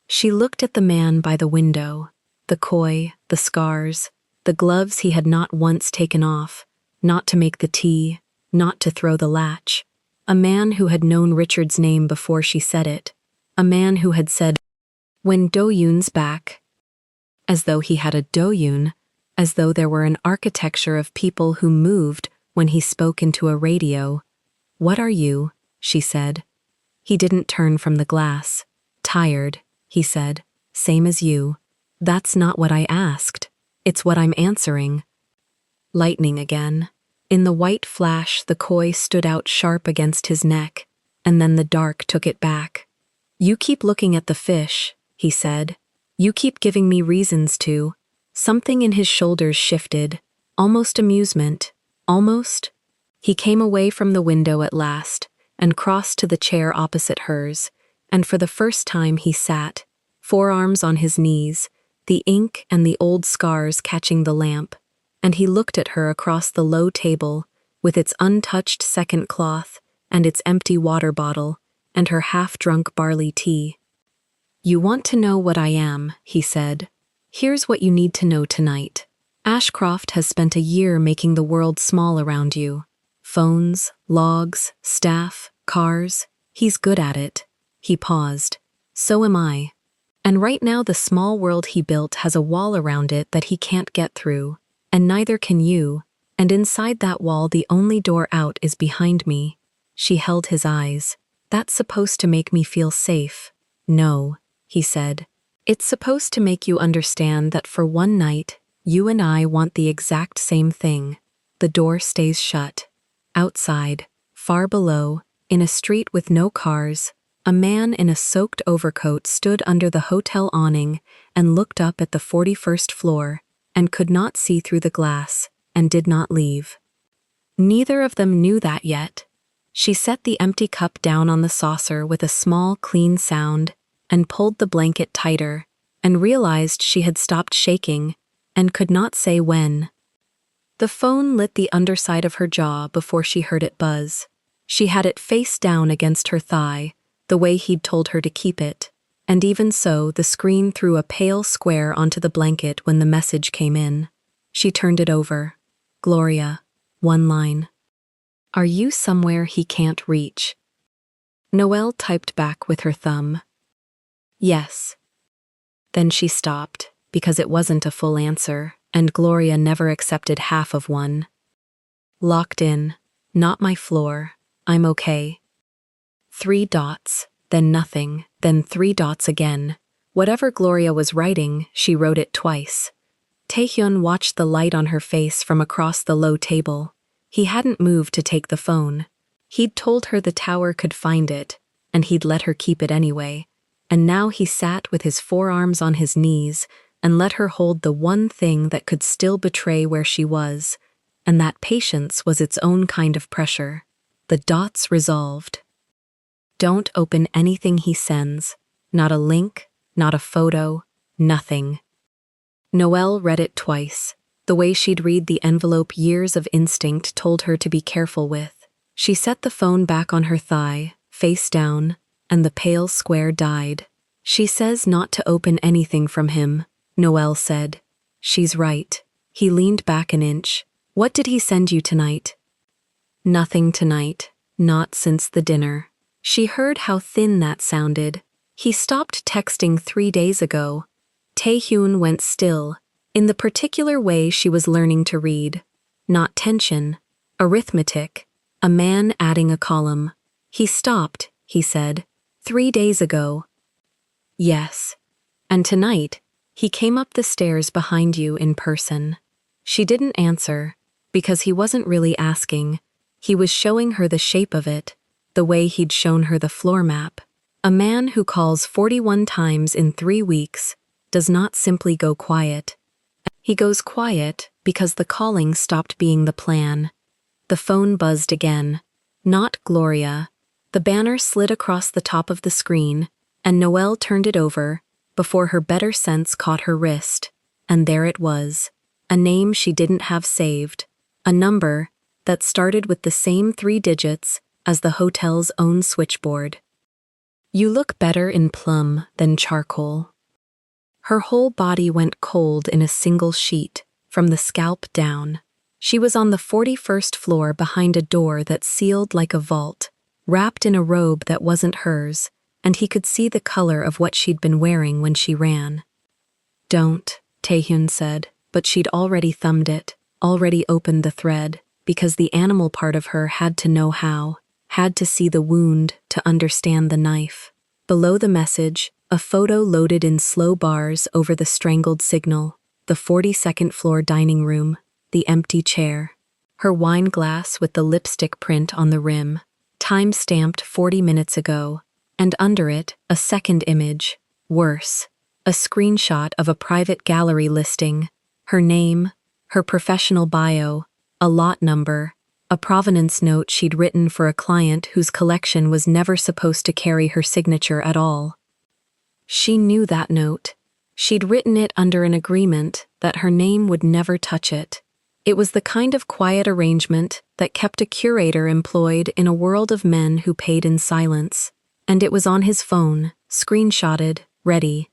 She looked at the man by the window, the koi, the scars, the gloves he had not once taken off, not to make the tea, not to throw the latch. A man who had known Richard's name before she said it. A man who had said, "When Do-yoon's back," as though he had a Do-yoon, as though there were an architecture of people who moved when he spoke into a radio. "What are you?" she said. He didn't turn from the glass. "Tired," he said. "Same as you." "That's not what I asked. It's what I'm answering." Lightning again. In the white flash, the koi stood out sharp against his neck, and then the dark took it back. "You keep looking at the fish," he said. "You keep giving me reasons to." Something in his shoulders shifted, almost amusement. Almost. He came away from the window at last and crossed to the chair opposite hers, and for the first time he sat, forearms on his knees, the ink and the old scars catching the lamp, and he looked at her across the low table with its untouched second cloth and its empty water bottle and her half-drunk barley tea. "You want to know what I am," he said. "Here's what you need to know tonight. Ashcroft has spent a year making the world small around you. Phones, logs, staff, cars. He's good at it." He paused. "So am I. And right now the small world he built has a wall around it that he can't get through, and neither can you, and inside that wall the only door out is behind me." She held his eyes. "That's supposed to make me feel safe." "No," he said. "It's supposed to make you understand that for one night, you and I want the exact same thing. The door stays shut. Outside, far below, in a street with no cars, a man in a soaked overcoat stood under the hotel awning and looked up at the 41st floor and could not see through the glass and did not leave. Neither of them knew that yet. She set the empty cup down on the saucer with a small, clean sound and pulled the blanket tighter and realized she had stopped shaking and could not say when. The phone lit the underside of her jaw before she heard it buzz. She had it face down against her thigh, the way he'd told her to keep it, and even so the screen threw a pale square onto the blanket when the message came in. She turned it over. "Gloria." One line. "Are you somewhere he can't reach?" Noelle typed back with her thumb. "Yes." Then she stopped, because it wasn't a full answer, and Gloria never accepted half of one. "Locked in. Not my floor. I'm okay." 3 dots, then nothing, then 3 dots again. Whatever Gloria was writing, she wrote it twice. Taehyun watched the light on her face from across the low table. He hadn't moved to take the phone. He'd told her the tower could find it, and he'd let her keep it anyway. And now he sat with his forearms on his knees and let her hold the one thing that could still betray where she was, and that patience was its own kind of pressure. the dots resolved. Don't open anything he sends. Not a link, not a photo, nothing. Noelle read it twice. The way she'd read the envelope years of instinct told her to be careful with. She set the phone back on her thigh, face down, and the pale square died. She says not to open anything from him, Noelle said. She's right. He leaned back an inch. What did he send you tonight? Nothing tonight. Not since the dinner. She heard how thin that sounded. He stopped texting 3 days ago. Taehyun went still, in the particular way she was learning to read. Not tension. Arithmetic. A man adding a column. He stopped, he said. 3 days ago. Yes. And tonight, he came up the stairs behind you in person. She didn't answer, because he wasn't really asking. He was showing her the shape of it, the way he'd shown her the floor map. A man who calls 41 times in 3 weeks does not simply go quiet. He goes quiet because the calling stopped being the plan. The phone buzzed again. Not Gloria. The banner slid across the top of the screen, and Noelle turned it over before her better sense caught her wrist. And there it was. A name she didn't have saved. A number that started with the same 3 digits as the hotel's own switchboard. You look better in plum than charcoal. Her whole body went cold in a single sheet, from the scalp down. She was on the 41st floor behind a door that sealed like a vault, wrapped in a robe that wasn't hers, and he could see the color of what she'd been wearing when she ran. Don't, Taehyun said, but she'd already thumbed it, already opened the thread, because the animal part of her had to know how, had to see the wound to understand the knife. Below the message, a photo loaded in slow bars over the strangled signal, the 42nd floor dining room, the empty chair, her wine glass with the lipstick print on the rim, time-stamped 40 minutes ago, and under it, a second image, worse, a screenshot of a private gallery listing, her name, her professional bio, a lot number, a provenance note she'd written for a client whose collection was never supposed to carry her signature at all. She knew that note. She'd written it under an agreement that her name would never touch it. It was the kind of quiet arrangement that kept a curator employed in a world of men who paid in silence. And it was on his phone, screenshotted, ready.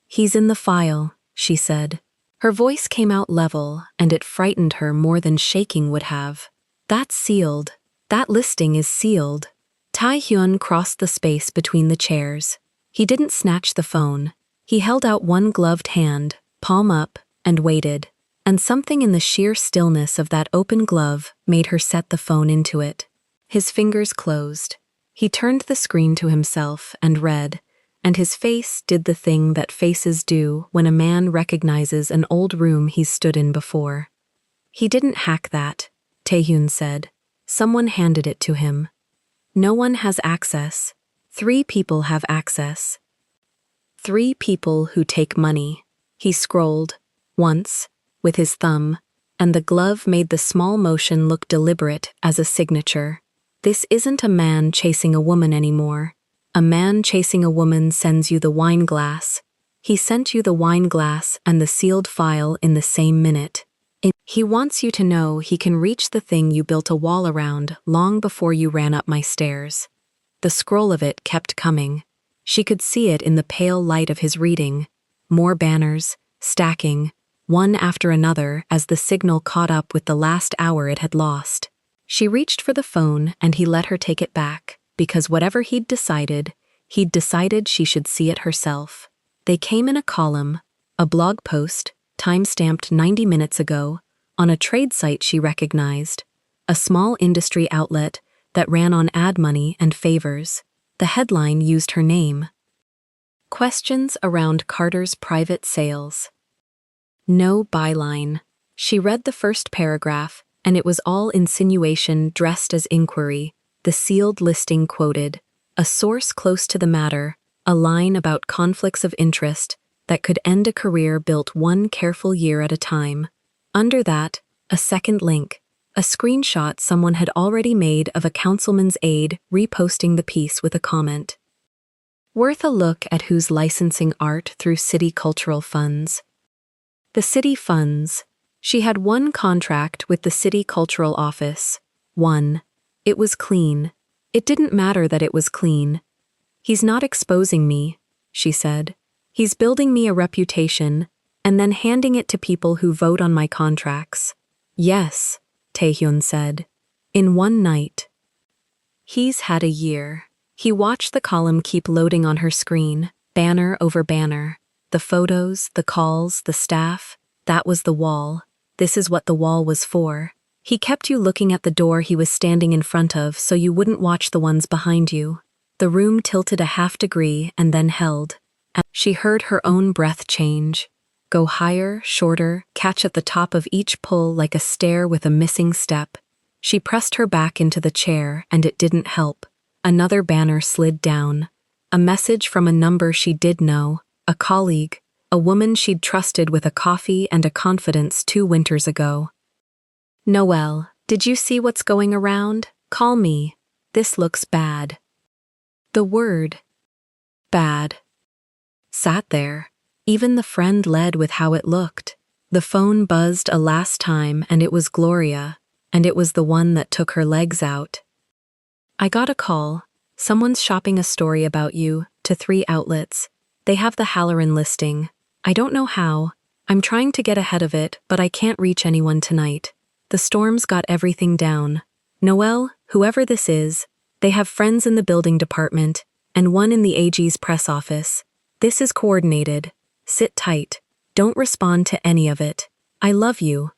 He's in the file, she said. Her voice came out level, and it frightened her more than shaking would have. That's sealed. That listing is sealed. Taehyun crossed the space between the chairs. He didn't snatch the phone. He held out one gloved hand, palm up, and waited. And something in the sheer stillness of that open glove made her set the phone into it. His fingers closed. He turned the screen to himself and read, and his face did the thing that faces do when a man recognizes an old room he's stood in before. He didn't hack that, Taehyun said. Someone handed it to him. No one has access. 3 people have access. 3 people who take money. He scrolled, once, with his thumb, and the glove made the small motion look deliberate as a signature. This isn't a man chasing a woman anymore. A man chasing a woman sends you the wine glass. He sent you the wine glass and the sealed file in the same minute. He wants you to know he can reach the thing you built a wall around long before you ran up my stairs. The scroll of it kept coming. She could see it in the pale light of his reading. More banners, stacking, one after another as the signal caught up with the last hour it had lost. She reached for the phone and he let her take it back, because whatever he'd decided she should see it herself. They came in a column, a blog post, time-stamped 90 minutes ago, on a trade site she recognized, a small industry outlet that ran on ad money and favors. The headline used her name. Questions around Carter's private sales. No byline. She read the first paragraph, and it was all insinuation dressed as inquiry. The sealed listing quoted, a source close to the matter, a line about conflicts of interest that could end a career built one careful year at a time. Under that, a second link, A screenshot someone had already made of a councilman's aide reposting the piece with a comment. Worth a look at who's licensing art through city cultural funds. The city funds. She had one contract with the city cultural office. One. It was clean. It didn't matter that it was clean. He's not exposing me, she said. He's building me a reputation, and then handing it to people who vote on my contracts. Yes, Taehyun said. In one night. He's had a year. He watched the column keep loading on her screen, banner over banner. The photos, the calls, the staff. That was the wall. This is what the wall was for. He kept you looking at the door he was standing in front of so you wouldn't watch the ones behind you. The room tilted a half degree and then held. And she heard her own breath change. Go higher, shorter, catch at the top of each pull like a stair with a missing step. She pressed her back into the chair and it didn't help. Another banner slid down. A message from a number she did know, a colleague, a woman she'd trusted with a coffee and a confidence 2 winters ago. Noelle, did you see what's going around? Call me. This looks bad. The word, bad, sat there. Even the friend led with how it looked. The phone buzzed a last time and it was Gloria, and it was the one that took her legs out. I got a call. Someone's shopping a story about you, to 3 outlets. They have the Halloran listing. I don't know how. I'm trying to get ahead of it, but I can't reach anyone tonight. The storm's got everything down. Noelle, whoever this is, they have friends in the building department, and one in the AG's press office. This is coordinated. Sit tight. Don't respond to any of it. I love you.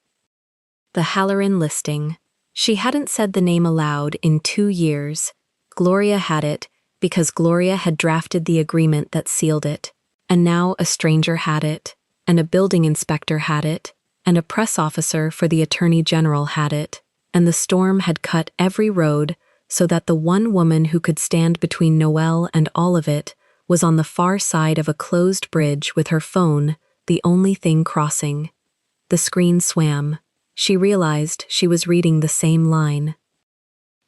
The Halloran listing. She hadn't said the name aloud in 2 years. Gloria had it, because Gloria had drafted the agreement that sealed it. And now a stranger had it, and a building inspector had it, and a press officer for the Attorney General had it, and the storm had cut every road so that the one woman who could stand between Noelle and all of it was on the far side of a closed bridge with her phone, the only thing crossing. The screen swam. She realized she was reading the same line.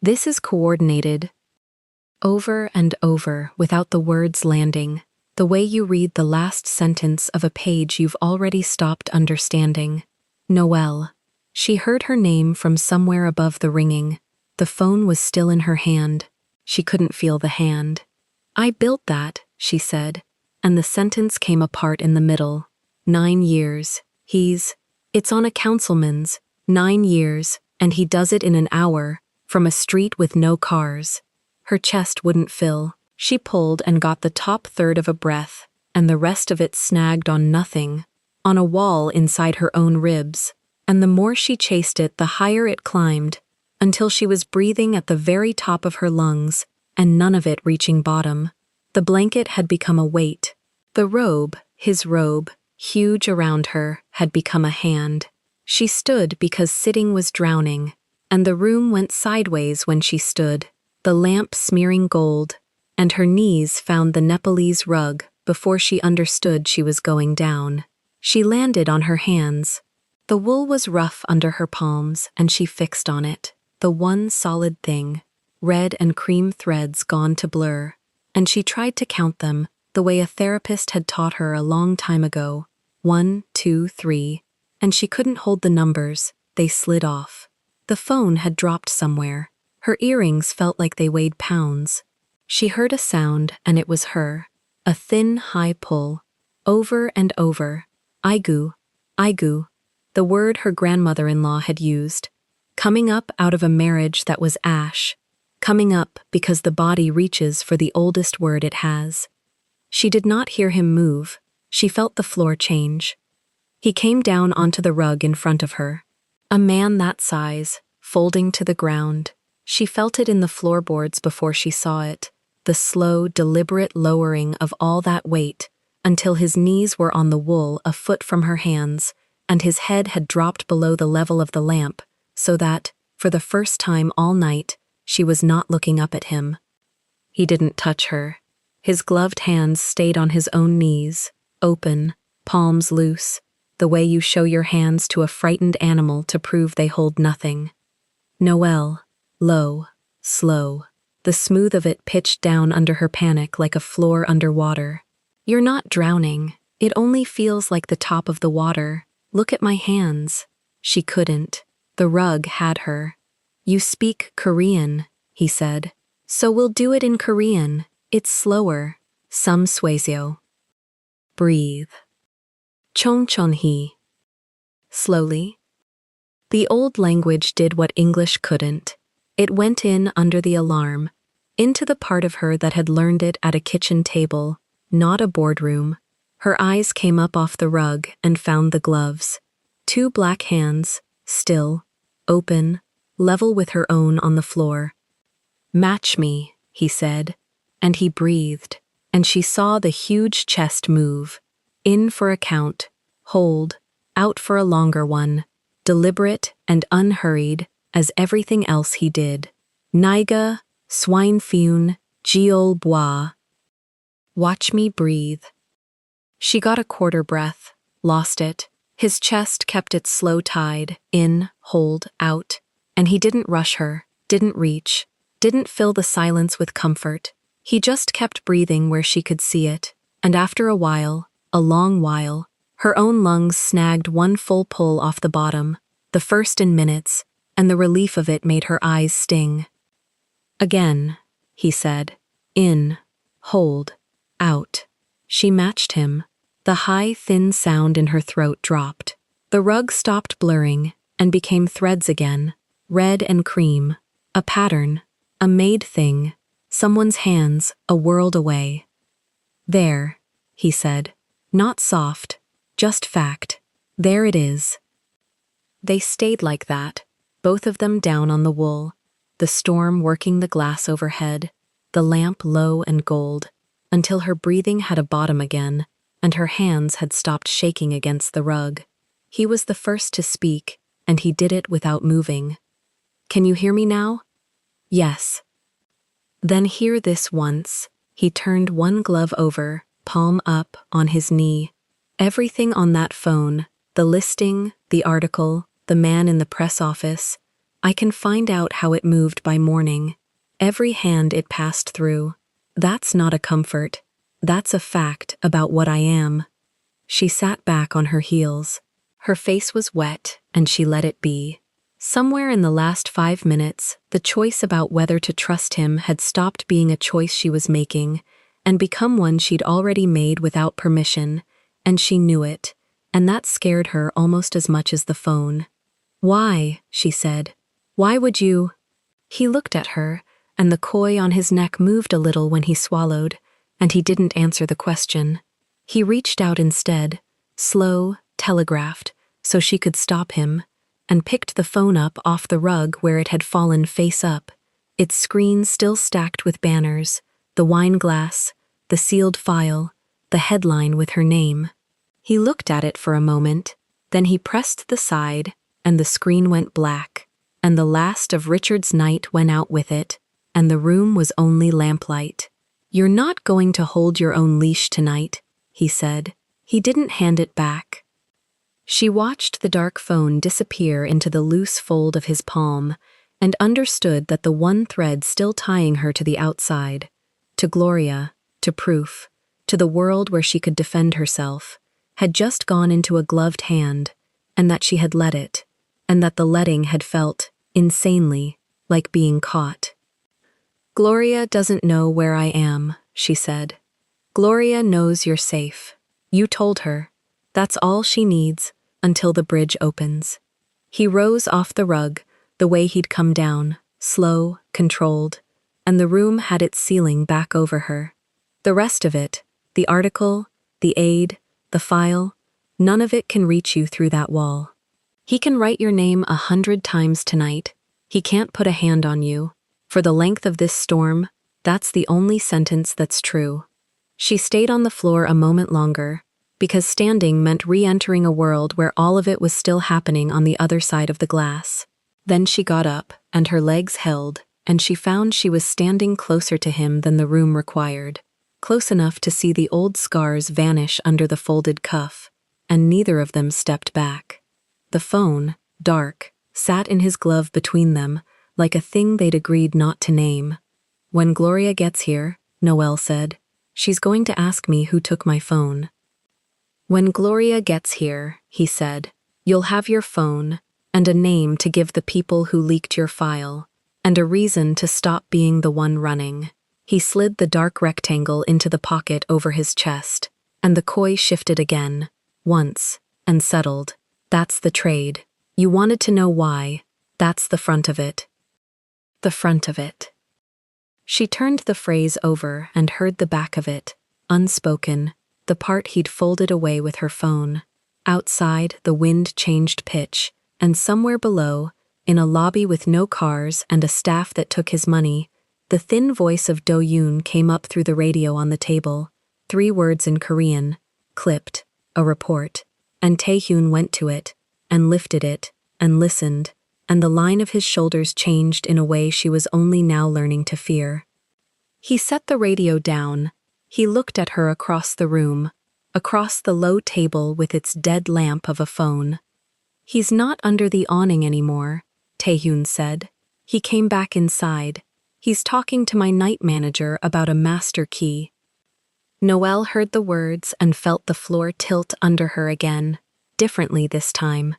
This is coordinated. Over and over, without the words landing, the way you read the last sentence of a page you've already stopped understanding. Noelle. She heard her name from somewhere above the ringing. The phone was still in her hand. She couldn't feel the hand. I built that, she said, and the sentence came apart in the middle. 9 years. It's on a councilman's. 9 years, and he does it in an hour, from a street with no cars. Her chest wouldn't fill. She pulled and got the top third of a breath, and the rest of it snagged on nothing, on a wall inside her own ribs, and the more she chased it, the higher it climbed, until she was breathing at the very top of her lungs, and none of it reaching bottom. The blanket had become a weight. The robe, his robe, huge around her, had become a hand. She stood because sitting was drowning, and the room went sideways when she stood, the lamp smearing gold, and her knees found the Nepalese rug before she understood she was going down. She landed on her hands. The wool was rough under her palms, and she fixed on it, the one solid thing, red and cream threads gone to blur, and she tried to count them the way a therapist had taught her a long time ago. 1, 2, 3, and she couldn't hold the numbers, they slid off. The phone had dropped somewhere. Her earrings felt like they weighed pounds. She heard a sound, and it was her. A thin, high pull. Over and over. Aigu. Aigu. The word her grandmother-in-law had used. Coming up out of a marriage that was ash. Coming up because the body reaches for the oldest word it has. She did not hear him move. She felt the floor change. He came down onto the rug in front of her. A man that size, folding to the ground. She felt it in the floorboards before she saw it. The slow, deliberate lowering of all that weight, until his knees were on the wool a foot from her hands, and his head had dropped below the level of the lamp, so that, for the first time all night, she was not looking up at him. He didn't touch her. His gloved hands stayed on his own knees, open, palms loose, the way you show your hands to a frightened animal to prove they hold nothing. Noelle. Low. Slow. The smooth of it pitched down under her panic like a floor underwater. You're not drowning. It only feels like the top of the water. Look at my hands. She couldn't. The rug had her. You speak Korean, he said. So we'll do it in Korean. It's slower. Some sueseo. Breathe. Chonchonhi. Slowly. The old language did what English couldn't. It went in under the alarm, into the part of her that had learned it at a kitchen table, not a boardroom. Her eyes came up off the rug and found the gloves. 2 black hands, still, open, level with her own on the floor. Match me, he said, and he breathed, and she saw the huge chest move. In for a count, hold, out for a longer one, deliberate and unhurried as everything else he did. Naiga, swine fune, giol bois. Watch me breathe. She got a quarter breath, lost it. His chest kept its slow tide, in, hold, out, and he didn't rush her, didn't reach, didn't fill the silence with comfort. He just kept breathing where she could see it, and after a while, a long while, her own lungs snagged one full pull off the bottom, the first in minutes, and the relief of it made her eyes sting. Again, he said. In, hold, out. She matched him. The high, thin sound in her throat dropped. The rug stopped blurring and became threads again, red and cream, a pattern, a made thing, someone's hands a world away. There, he said, not soft, just fact. There it is. They stayed like that, both of them down on the wool, the storm working the glass overhead, the lamp low and gold, until her breathing had a bottom again, and her hands had stopped shaking against the rug. He was the first to speak, and he did it without moving. Can you hear me now? Yes. Then hear this once. He turned one glove over, palm up, on his knee. Everything on that phone, the listing, the article, the man in the press office, I can find out how it moved by morning. Every hand it passed through. That's not a comfort. That's a fact about what I am. She sat back on her heels. Her face was wet, and she let it be. Somewhere in the last 5 minutes, the choice about whether to trust him had stopped being a choice she was making, and become one she'd already made without permission, and she knew it, and that scared her almost as much as the phone. Why? She said. Why would you? He looked at her, and the koi on his neck moved a little when he swallowed, and he didn't answer the question. He reached out instead, slow, telegraphed, so she could stop him, and picked the phone up off the rug where it had fallen face up, its screen still stacked with banners, the wine glass, the sealed file, the headline with her name. He looked at it for a moment, then he pressed the side, and the screen went black, and the last of Richard's night went out with it, and the room was only lamplight. You're not going to hold your own leash tonight, he said. He didn't hand it back. She watched the dark phone disappear into the loose fold of his palm and understood that the one thread still tying her to the outside, to Gloria, to proof, to the world where she could defend herself, had just gone into a gloved hand, and that she had let it, and that the letting had felt, insanely, like being caught. Gloria doesn't know where I am, she said. Gloria knows you're safe. You told her. That's all she needs, until the bridge opens. He rose off the rug, the way he'd come down, slow, controlled, and the room had its ceiling back over her. The rest of it, the article, the aid, the file, none of it can reach you through that wall. He can write your name 100 times tonight. He can't put a hand on you. For the length of this storm, that's the only sentence that's true. She stayed on the floor a moment longer, because standing meant re-entering a world where all of it was still happening on the other side of the glass. Then she got up, and her legs held, and she found she was standing closer to him than the room required, close enough to see the old scars vanish under the folded cuff, and neither of them stepped back. The phone, dark, sat in his glove between them, like a thing they'd agreed not to name. "When Gloria gets here," Noelle said, "she's going to ask me who took my phone." "When Gloria gets here," he said, "you'll have your phone, and a name to give the people who leaked your file, and a reason to stop being the one running." He slid the dark rectangle into the pocket over his chest, and the koi shifted again, once, and settled. "That's the trade. You wanted to know why. That's the front of it." The front of it. She turned the phrase over and heard the back of it, unspoken, the part he'd folded away with her phone. Outside, the wind changed pitch, and somewhere below, in a lobby with no cars and a staff that took his money, the thin voice of Do-yoon came up through the radio on the table, 3 words in Korean, clipped, a report, and Taehyun went to it, and lifted it, and listened, and the line of his shoulders changed in a way she was only now learning to fear. He set the radio down. He looked at her across the room, across the low table with its dead lamp of a phone. "He's not under the awning anymore," Taehyun said. "He came back inside. He's talking to my night manager about a master key." Noelle heard the words and felt the floor tilt under her again, differently this time.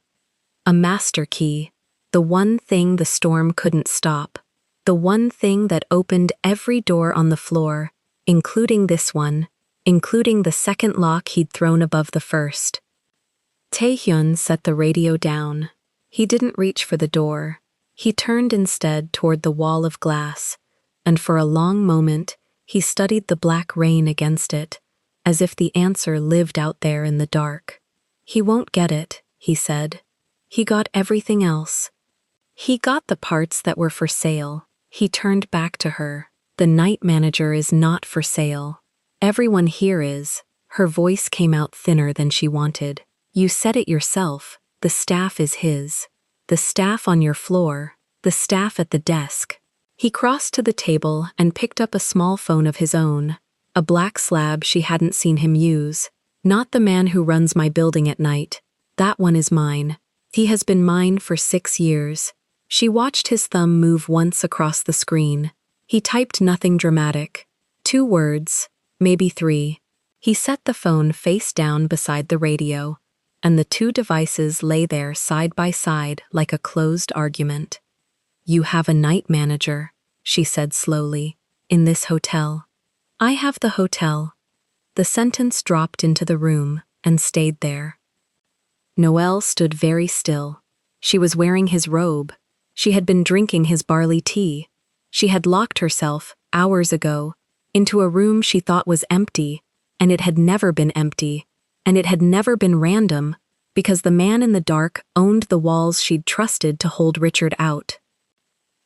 A master key, the one thing the storm couldn't stop, the one thing that opened every door on the floor, including this one, including the second lock he'd thrown above the first. Taehyun set the radio down. He didn't reach for the door. He turned instead toward the wall of glass, and for a long moment he studied the black rain against it, as if the answer lived out there in the dark. "He won't get it," he said. "He got everything else. He got the parts that were for sale." He turned back to her. "The night manager is not for sale. Everyone here is." Her voice came out thinner than she wanted. "You said it yourself. The staff is his. The staff on your floor. The staff at the desk." He crossed to the table and picked up a small phone of his own, a black slab she hadn't seen him use. "Not the man who runs my building at night. That one is mine. He has been mine for 6 years." She watched his thumb move once across the screen. He typed nothing dramatic. 2 words, maybe 3. He set the phone face down beside the radio, and the 2 devices lay there side by side like a closed argument. "You have a night manager," she said slowly, "in this hotel." "I have the hotel." The sentence dropped into the room and stayed there. Noelle stood very still. She was wearing his robe. She had been drinking his barley tea. She had locked herself, hours ago, into a room she thought was empty, and it had never been empty, and it had never been random, because the man in the dark owned the walls she'd trusted to hold Richard out.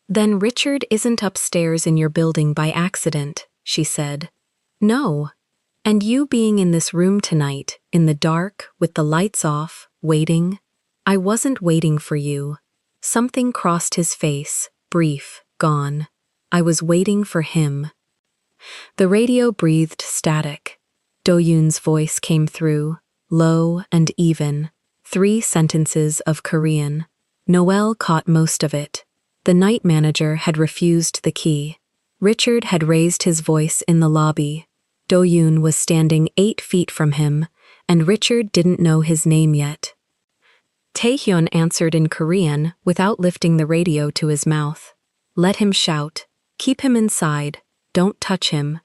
"Then Richard isn't upstairs in your building by accident," she said. "No. And you being in this room tonight, in the dark, with the lights off, waiting, I wasn't waiting for you." Something crossed his face, brief, gone. "I was waiting for him." The radio breathed static. Do-yoon's voice came through, low and even, 3 sentences of Korean. Noelle caught most of it. The night manager had refused the key. Richard had raised his voice in the lobby. Do-yoon was standing 8 feet from him, and Richard didn't know his name yet. Taehyun answered in Korean without lifting the radio to his mouth. "Let him shout. Keep him inside. Don't touch him."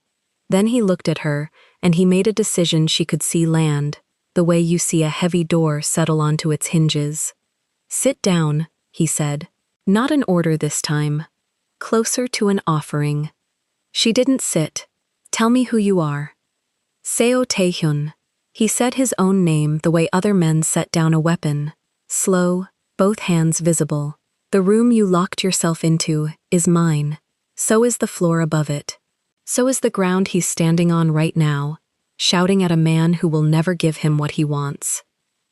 Then he looked at her, and he made a decision she could see land, the way you see a heavy door settle onto its hinges. "Sit down," he said. Not an order this time. Closer to an offering. She didn't sit. "Tell me who you are." "Seo Taehyun." He said his own name the way other men set down a weapon. Slow, both hands visible. "The room you locked yourself into is mine. So is the floor above it. So is the ground he's standing on right now, shouting at a man who will never give him what he wants."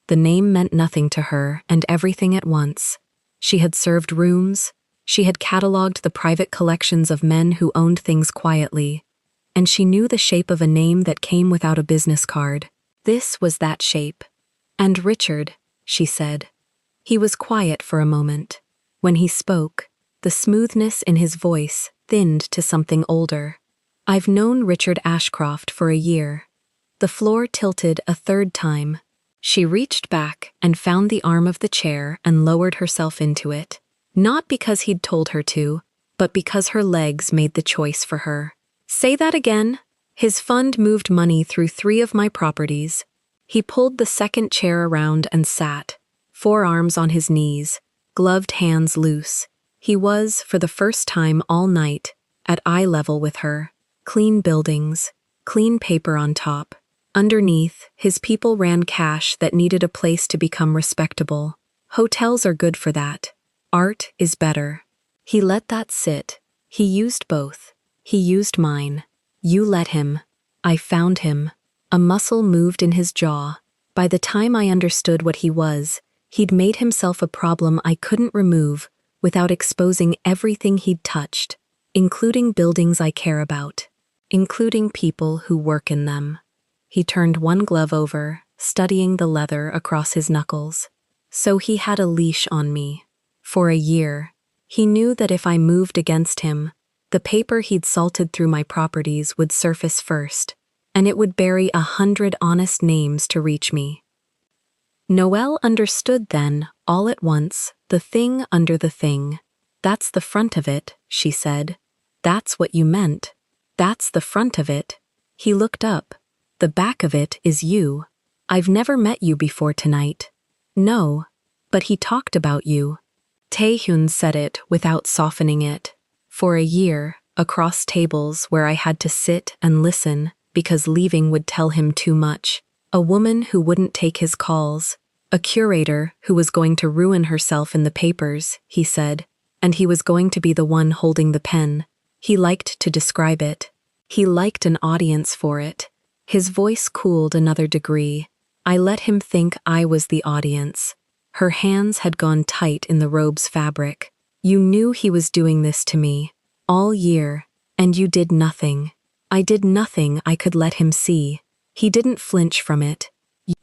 The name meant nothing to her, and everything at once. She had served rooms. She had catalogued the private collections of men who owned things quietly, and she knew the shape of a name that came without a business card. This was that shape. "And Richard," she said. He was quiet for a moment. When he spoke, The smoothness in his voice thinned to something older. I've known Richard Ashcroft for a year. The floor tilted a third time. She reached back and found the arm of the chair and lowered herself into it. Not because he'd told her to, but because her legs made the choice for her. Say that again. His fund moved money through 3 of my properties. He pulled the second chair around and sat, forearms on his knees, gloved hands loose. He was, for the first time all night, at eye level with her. Clean buildings, clean paper on top. Underneath, his people ran cash that needed a place to become respectable. Hotels are good for that. Art is better. He let that sit. He used both. He used mine. You let him. I found him. A muscle moved in his jaw. By the time I understood what he was, he'd made himself a problem I couldn't remove without exposing everything he'd touched, including buildings I care about, including people who work in them. He turned one glove over, studying the leather across his knuckles. So he had a leash on me. For a year. He knew that if I moved against him, the paper he'd salted through my properties would surface first, and it would bury 100 honest names to reach me. Noelle understood then, all at once, the thing under the thing. That's the front of it, she said. That's what you meant. That's the front of it. He looked up. The back of it is you. I've never met you before tonight. No, but he talked about you. Taehyun said it without softening it. For a year, across tables where I had to sit and listen because leaving would tell him too much. A woman who wouldn't take his calls. A curator who was going to ruin herself in the papers, he said, and he was going to be the one holding the pen. He liked to describe it. He liked an audience for it. His voice cooled another degree. I let him think I was the audience. Her hands had gone tight in the robe's fabric. You knew he was doing this to me, all year, and you did nothing. I did nothing I could let him see. He didn't flinch from it.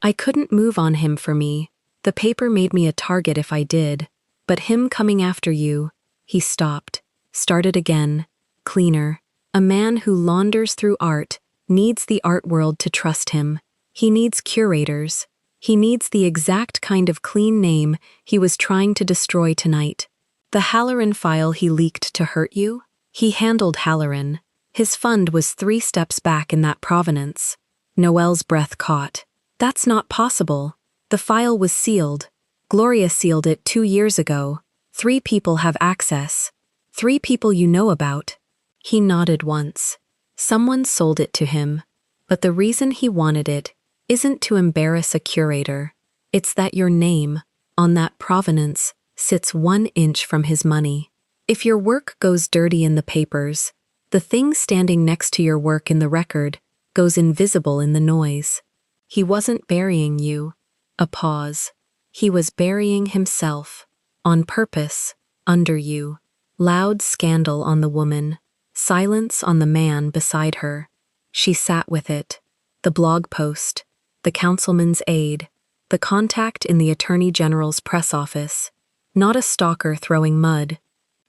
I couldn't move on him for me. The paper made me a target if I did. But him coming after you, he stopped, started again, cleaner. A man who launders through art needs the art world to trust him. He needs curators. He needs the exact kind of clean name he was trying to destroy tonight. The Halloran file he leaked to hurt you? He handled Halloran. His fund was 3 steps back in that provenance. Noelle's breath caught. That's not possible. The file was sealed. Gloria sealed it 2 years ago. 3 people have access. 3 people you know about. He nodded once. Someone sold it to him. But the reason he wanted it isn't to embarrass a curator. It's that your name, on that provenance, sits 1 inch from his money. If your work goes dirty in the papers, the thing standing next to your work in the record goes invisible in the noise. He wasn't burying you. A pause. He was burying himself. On purpose, under you. Loud scandal on the woman. Silence on the man beside her. She sat with it. The blog post. The councilman's aide. The contact in the Attorney General's press office. Not a stalker throwing mud.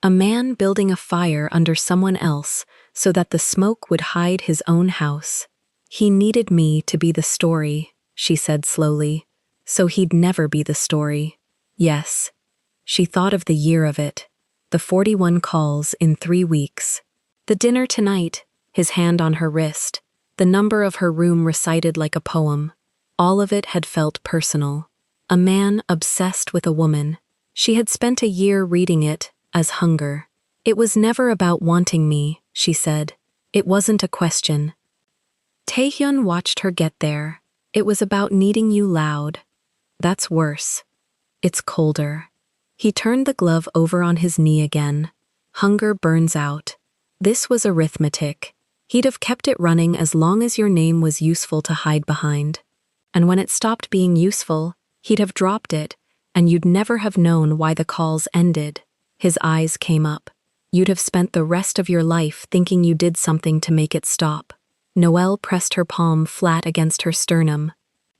A man building a fire under someone else so that the smoke would hide his own house. He needed me to be the story, she said slowly, so he'd never be the story. Yes. She thought of the year of it. The 41 calls in 3 weeks. The dinner tonight, his hand on her wrist. The number of her room recited like a poem. All of it had felt personal. A man obsessed with a woman. She had spent a year reading it as hunger. It was never about wanting me, she said. It wasn't a question. Taehyun watched her get there. It was about needing you loud. That's worse. It's colder. He turned the glove over on his knee again. Hunger burns out. This was arithmetic. He'd have kept it running as long as your name was useful to hide behind. And when it stopped being useful, he'd have dropped it, and you'd never have known why the calls ended. His eyes came up. You'd have spent the rest of your life thinking you did something to make it stop. Noelle pressed her palm flat against her sternum.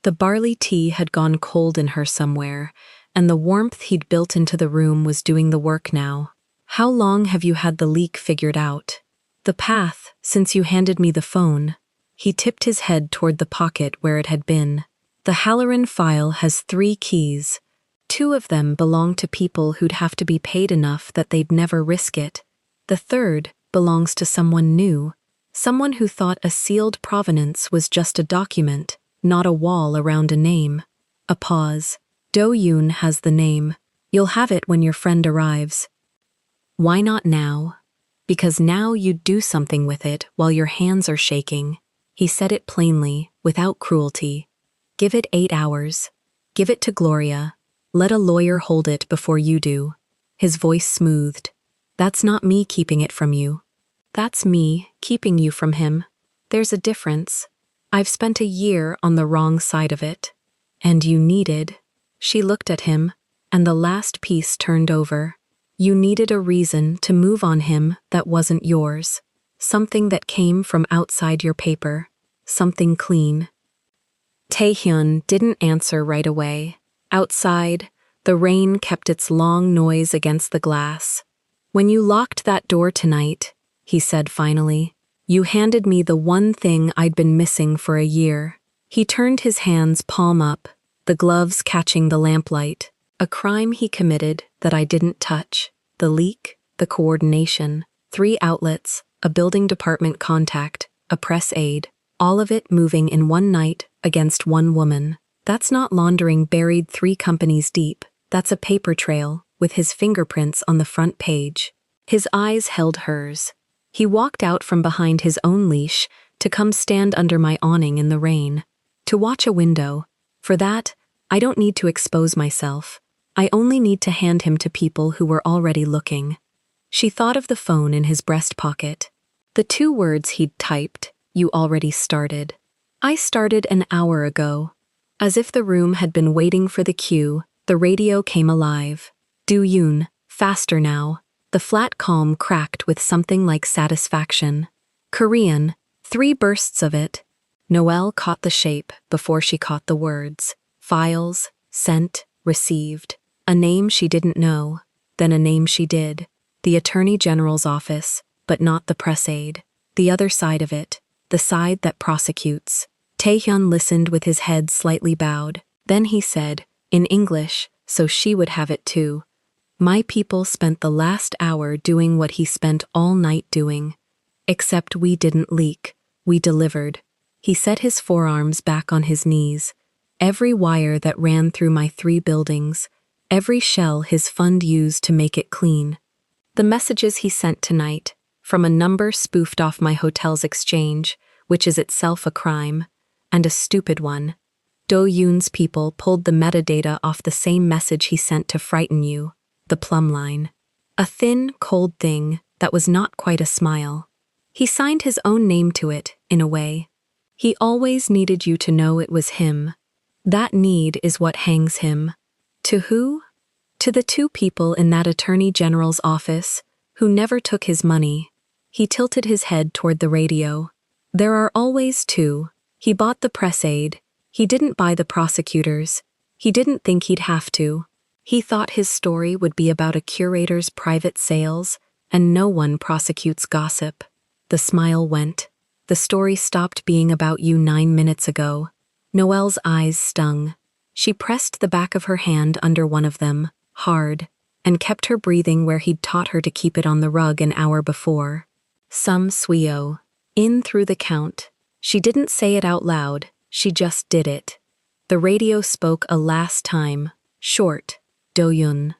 The barley tea had gone cold in her somewhere, and the warmth he'd built into the room was doing the work now. How long have you had the leak figured out? The path, since you handed me the phone. He tipped his head toward the pocket where it had been. The Halloran file has 3 keys. 2 of them belong to people who'd have to be paid enough that they'd never risk it. The third belongs to someone new, someone who thought a sealed provenance was just a document, not a wall around a name. A pause. Do-yoon has the name. You'll have it when your friend arrives. Why not now? Because now you'd do something with it while your hands are shaking. He said it plainly, without cruelty. Give it 8 hours. Give it to Gloria. Let a lawyer hold it before you do. His voice smoothed. That's not me keeping it from you. That's me keeping you from him. There's a difference. I've spent a year on the wrong side of it. And you needed. She looked at him, and the last piece turned over. You needed a reason to move on him that wasn't yours. Something that came from outside your paper. Something clean. Taehyun didn't answer right away. Outside, the rain kept its long noise against the glass. When you locked that door tonight, he said finally, you handed me the one thing I'd been missing for a year. He turned his hands palm up, the gloves catching the lamplight. A crime he committed that I didn't touch. The leak, the coordination, 3 outlets, a building department contact, a press aide, all of it moving in one night against one woman. That's not laundering buried 3 companies deep. That's a paper trail with his fingerprints on the front page. His eyes held hers. He walked out from behind his own leash to come stand under my awning in the rain. To watch a window. For that, I don't need to expose myself. I only need to hand him to people who were already looking. She thought of the phone in his breast pocket. The 2 words he'd typed, you already started. I started an hour ago. As if the room had been waiting for the cue, the radio came alive. Do-yoon, faster now. The flat calm cracked with something like satisfaction. Korean, 3 bursts of it. Noelle caught the shape before she caught the words. Files, sent, received. A name she didn't know, then a name she did. The Attorney General's office, but not the press aide. The other side of it, the side that prosecutes. Taehyun listened with his head slightly bowed. Then he said, in English, so she would have it too. My people spent the last hour doing what he spent all night doing. Except we didn't leak, we delivered. He set his forearms back on his knees. Every wire that ran through my 3 buildings, every shell his fund used to make it clean. The messages he sent tonight, from a number spoofed off my hotel's exchange, which is itself a crime, and a stupid one. Do-yoon's people pulled the metadata off the same message he sent to frighten you, the plumb line. A thin, cold thing that was not quite a smile. He signed his own name to it, in a way. He always needed you to know it was him. That need is what hangs him. To who? To the 2 people in that Attorney General's office, who never took his money. He tilted his head toward the radio. There are always 2. He bought the press aide. He didn't buy the prosecutors. He didn't think he'd have to. He thought his story would be about a curator's private sales, and no one prosecutes gossip. The smile went. The story stopped being about you 9 minutes ago. Noelle's eyes stung. She pressed the back of her hand under one of them, hard, and kept her breathing where he'd taught her to keep it on the rug an hour before. Some suyo. In through the count. She didn't say it out loud, she just did it. The radio spoke a last time, short, Do-yoon.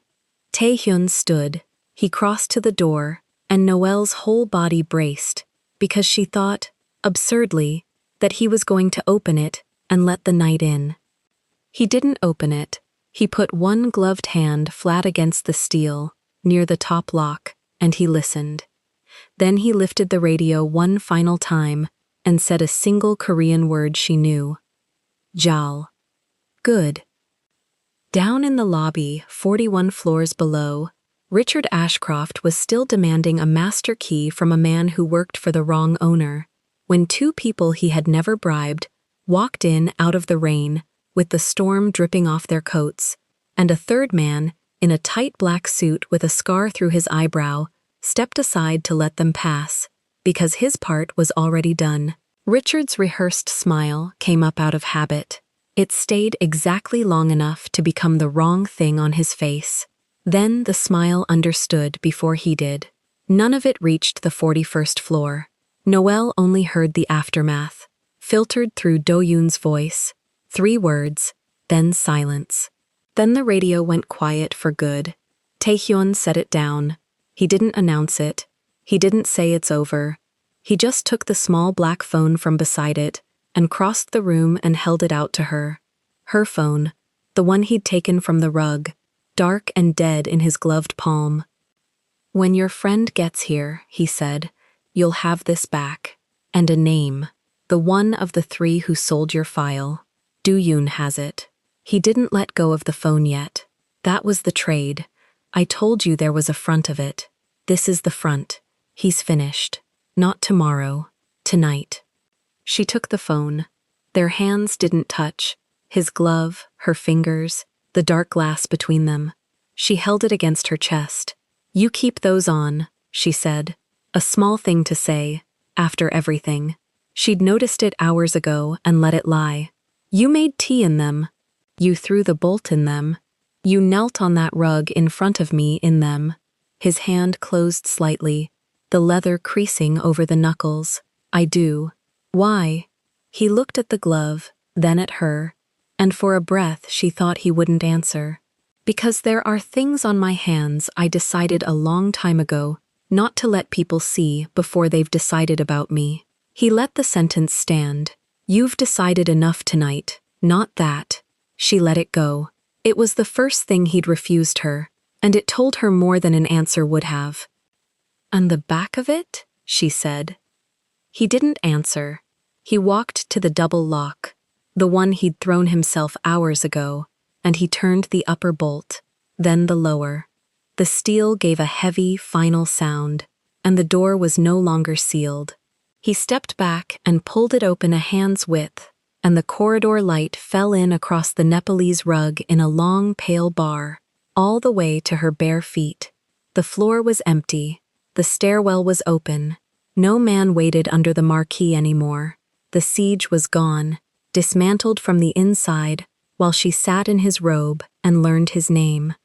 Taehyun stood. He crossed to the door, and Noelle's whole body braced, because she thought, absurdly, that he was going to open it and let the night in. He didn't open it. He put one gloved hand flat against the steel, near the top lock, and he listened. Then he lifted the radio one final time and said a single Korean word she knew. Jal. Good. Down in the lobby, 41 floors below, Richard Ashcroft was still demanding a master key from a man who worked for the wrong owner, when 2 people he had never bribed walked in out of the rain, with the storm dripping off their coats, and a third man, in a tight black suit with a scar through his eyebrow, stepped aside to let them pass, because his part was already done. Richard's rehearsed smile came up out of habit. It stayed exactly long enough to become the wrong thing on his face. Then the smile understood before he did. None of it reached the 41st floor. Noelle only heard the aftermath, filtered through Do-yoon's voice. 3 words, then silence. Then the radio went quiet for good. Taehyun set it down. He didn't announce it. He didn't say it's over. He just took the small black phone from beside it and crossed the room and held it out to her. Her phone, the one he'd taken from the rug, dark and dead in his gloved palm. "When your friend gets here," he said, "you'll have this back. And a name. The one of the 3 who sold your file. Do-yoon has it." He didn't let go of the phone yet. "That was the trade. I told you there was a front of it. This is the front. He's finished. Not tomorrow. Tonight." She took the phone. Their hands didn't touch. His glove, her fingers, the dark glass between them. She held it against her chest. "You keep those on," she said. A small thing to say, after everything. She'd noticed it hours ago and let it lie. "You made tea in them. You threw the bolt in them. You knelt on that rug in front of me in them." His hand closed slightly, the leather creasing over the knuckles. "I do." "Why?" He looked at the glove, then at her, and for a breath she thought he wouldn't answer. "Because there are things on my hands I decided a long time ago not to let people see before they've decided about me." He let the sentence stand. "You've decided enough tonight, not that." She let it go. It was the first thing he'd refused her, and it told her more than an answer would have. "On the back of it?" she said. He didn't answer. He walked to the double lock, the one he'd thrown himself hours ago, and he turned the upper bolt, then the lower. The steel gave a heavy, final sound, and the door was no longer sealed. He stepped back and pulled it open a hand's width, and the corridor light fell in across the Nepalese rug in a long, pale bar, all the way to her bare feet. The floor was empty. The stairwell was open. No man waited under the marquee anymore. The siege was gone, dismantled from the inside, while she sat in his robe and learned his name.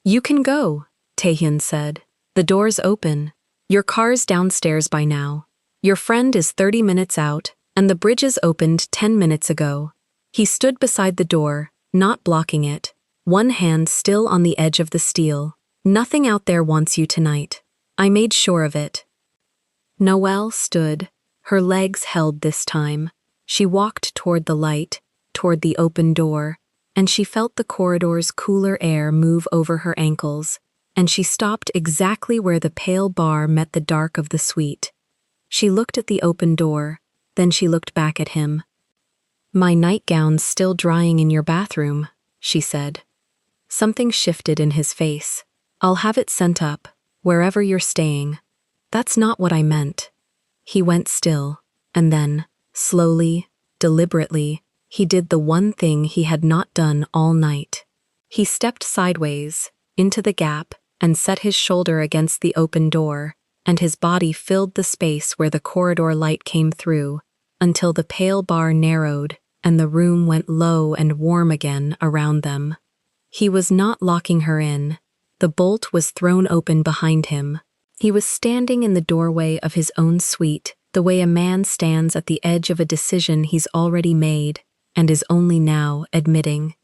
"You can go," Taehyun said. "The door's open. Your car's downstairs by now. Your friend is 30 minutes out, and the bridges opened 10 minutes ago." He stood beside the door, not blocking it, one hand still on the edge of the steel. "Nothing out there wants you tonight. I made sure of it." Noelle stood, her legs held this time. She walked toward the light, toward the open door, and she felt the corridor's cooler air move over her ankles, and she stopped exactly where the pale bar met the dark of the suite. She looked at the open door, then she looked back at him. "My nightgown's still drying in your bathroom," she said. Something shifted in his face. "I'll have it sent up, wherever you're staying." "That's not what I meant." He went still, and then, slowly, deliberately, he did the one thing he had not done all night. He stepped sideways, into the gap, and set his shoulder against the open door, and his body filled the space where the corridor light came through, until the pale bar narrowed and the room went low and warm again around them. He was not locking her in. The bolt was thrown open behind him. He was standing in the doorway of his own suite, the way a man stands at the edge of a decision he's already made and is only now admitting.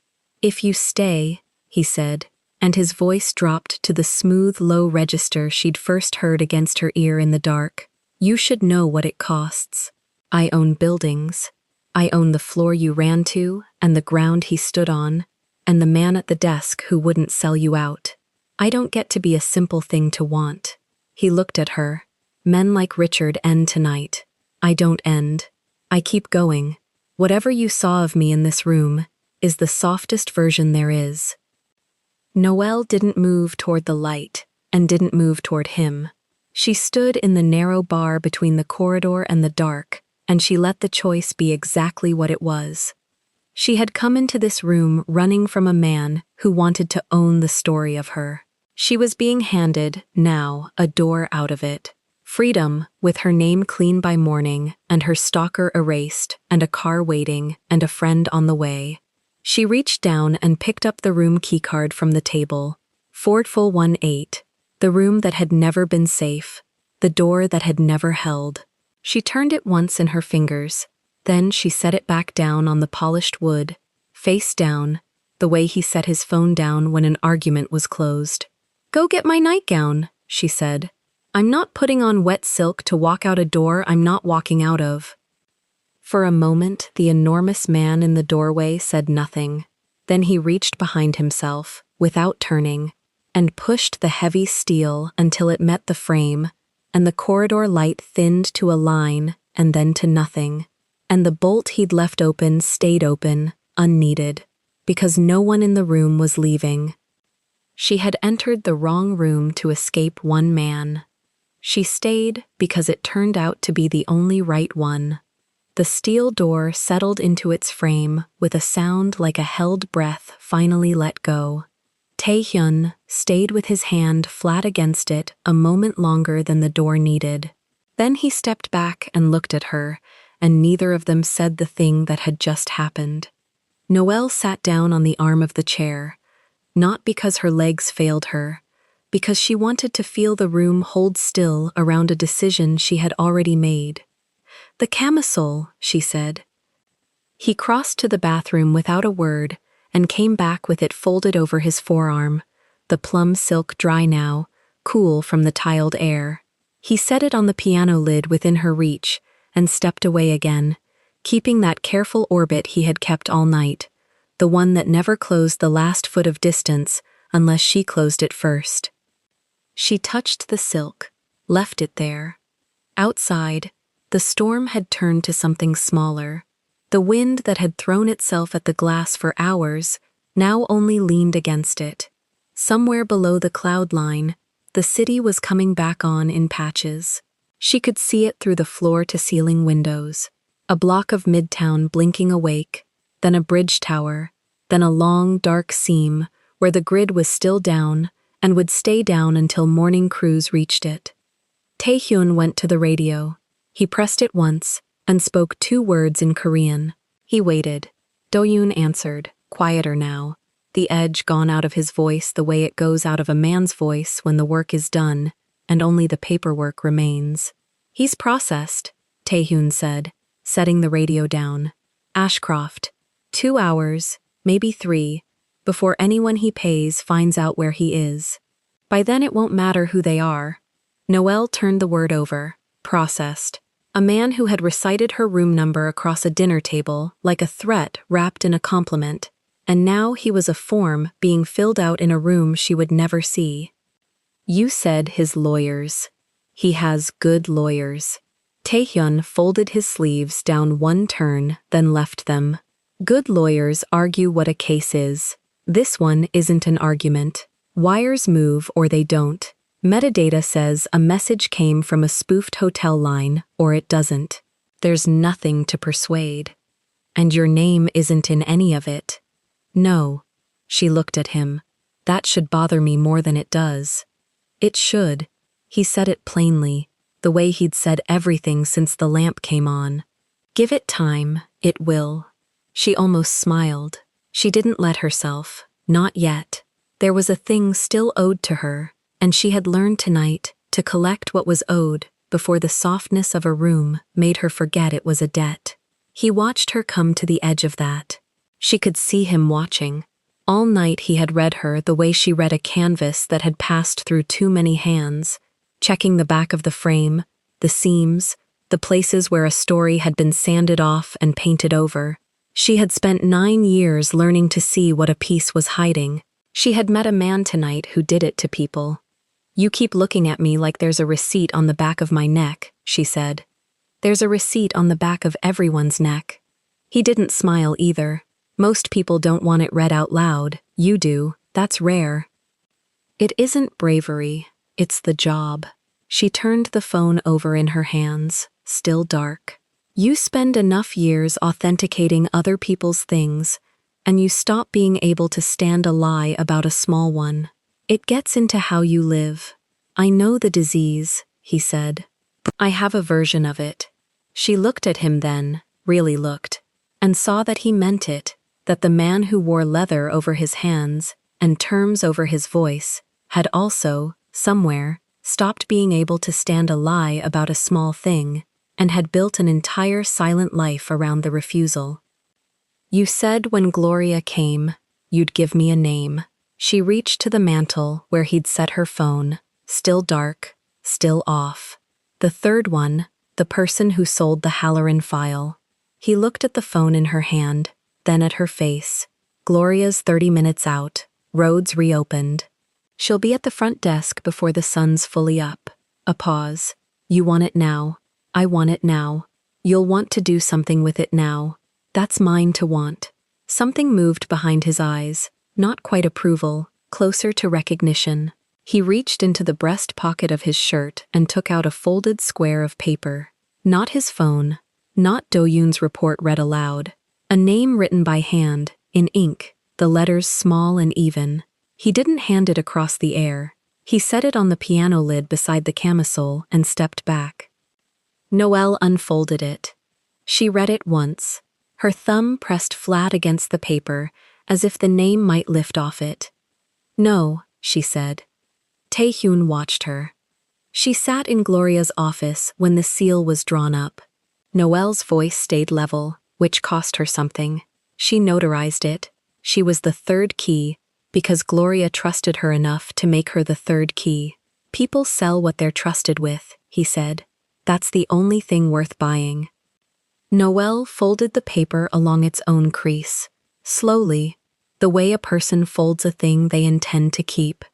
"If you stay," he said, and his voice dropped to the smooth, low register she'd first heard against her ear in the dark. "You should know what it costs. I own buildings. I own the floor you ran to and the ground he stood on, and the man at the desk who wouldn't sell you out. I don't get to be a simple thing to want." He looked at her. "Men like Richard end tonight. I don't end. I keep going. Whatever you saw of me in this room is the softest version there is." Noelle didn't move toward the light and didn't move toward him. She stood in the narrow bar between the corridor and the dark, and she let the choice be exactly what it was. She had come into this room running from a man who wanted to own the story of her. She was being handed, now, a door out of it. Freedom, with her name clean by morning, and her stalker erased, and a car waiting, and a friend on the way. She reached down and picked up the room keycard from the table. 4418, the room that had never been safe, the door that had never held. She turned it once in her fingers, then she set it back down on the polished wood, face down, the way he set his phone down when an argument was closed. "Go get my nightgown," she said. "I'm not putting on wet silk to walk out a door I'm not walking out of." For a moment, the enormous man in the doorway said nothing. Then he reached behind himself, without turning, and pushed the heavy steel until it met the frame, and the corridor light thinned to a line and then to nothing. And the bolt he'd left open stayed open, unneeded, because no one in the room was leaving. She had entered the wrong room to escape one man. She stayed because it turned out to be the only right one. The steel door settled into its frame with a sound like a held breath finally let go. Tae-hyun stayed with his hand flat against it a moment longer than the door needed. Then he stepped back and looked at her, and neither of them said the thing that had just happened. Noelle sat down on the arm of the chair, not because her legs failed her, because she wanted to feel the room hold still around a decision she had already made. "The camisole," she said. He crossed to the bathroom without a word and came back with it folded over his forearm, the plum silk dry now, cool from the tiled air. He set it on the piano lid within her reach and stepped away again, keeping that careful orbit he had kept all night, the one that never closed the last foot of distance unless she closed it first. She touched the silk, left it there. Outside, the storm had turned to something smaller. The wind that had thrown itself at the glass for hours now only leaned against it. Somewhere below the cloud line, the city was coming back on in patches. She could see it through the floor-to-ceiling windows. A block of Midtown blinking awake, then a bridge tower, then a long, dark seam where the grid was still down and would stay down until morning crews reached it. Tae-hyun went to the radio. He pressed it once and spoke 2 words in Korean. He waited. Do-yoon answered, quieter now, the edge gone out of his voice the way it goes out of a man's voice when the work is done and only the paperwork remains. "He's processed," Tae-hyun said, setting the radio down. "Ashcroft. 2 hours, maybe 3, before anyone he pays finds out where he is. By then it won't matter who they are." Noelle turned the word over. Processed. A man who had recited her room number across a dinner table like a threat wrapped in a compliment, and now he was a form being filled out in a room she would never see. "You said his lawyers. He has good lawyers." Tae-hyun folded his sleeves down one turn, then left them. "Good lawyers argue what a case is. This one isn't an argument. Wires move or they don't. Metadata says a message came from a spoofed hotel line, or it doesn't. There's nothing to persuade. And your name isn't in any of it." "No." She looked at him. "That should bother me more than it does." "It should." He said it plainly, the way he'd said everything since the lamp came on. "Give it time, it will." She almost smiled. She didn't let herself, not yet. There was a thing still owed to her, and she had learned tonight to collect what was owed before the softness of a room made her forget it was a debt. He watched her come to the edge of that. She could see him watching. All night he had read her the way she read a canvas that had passed through too many hands, checking the back of the frame, the seams, the places where a story had been sanded off and painted over. She had spent 9 years learning to see what a piece was hiding. She had met a man tonight who did it to people. "You keep looking at me like there's a receipt on the back of my neck," she said. "There's a receipt on the back of everyone's neck." He didn't smile either. "Most people don't want it read out loud. You do. That's rare." "It isn't bravery. It's the job." She turned the phone over in her hands, still dark. You spend enough years authenticating other people's things, and you stop being able to stand a lie about a small one. It gets into how you live. I know the disease, he said. I have a version of it. She looked at him then, really looked, and saw that he meant it, that the man who wore leather over his hands and terms over his voice had also, somewhere, stopped being able to stand a lie about a small thing and had built an entire silent life around the refusal. You said when Gloria came, you'd give me a name. She reached to the mantel where he'd set her phone, still dark, still off. The third one, the person who sold the Halloran file. He looked at the phone in her hand, then at her face. Gloria's 30 minutes out, roads reopened. She'll be at the front desk before the sun's fully up. A pause. You want it now. I want it now. You'll want to do something with it now. That's mine to want. Something moved behind his eyes, not quite approval, closer to recognition. He reached into the breast pocket of his shirt and took out a folded square of paper. Not his phone, not Do-yoon's report read aloud. A name written by hand, in ink, the letters small and even. He didn't hand it across the air. He set it on the piano lid beside the camisole and stepped back. Noelle unfolded it. She read it once, her thumb pressed flat against the paper as if the name might lift off it. No, she said. Taehyun watched her. She sat in Gloria's office when the seal was drawn up. Noelle's voice stayed level, which cost her something. She notarized it. She was the third key, because Gloria trusted her enough to make her the third key. People sell what they're trusted with, he said. That's the only thing worth buying. Noelle folded the paper along its own crease, slowly, the way a person folds a thing they intend to keep.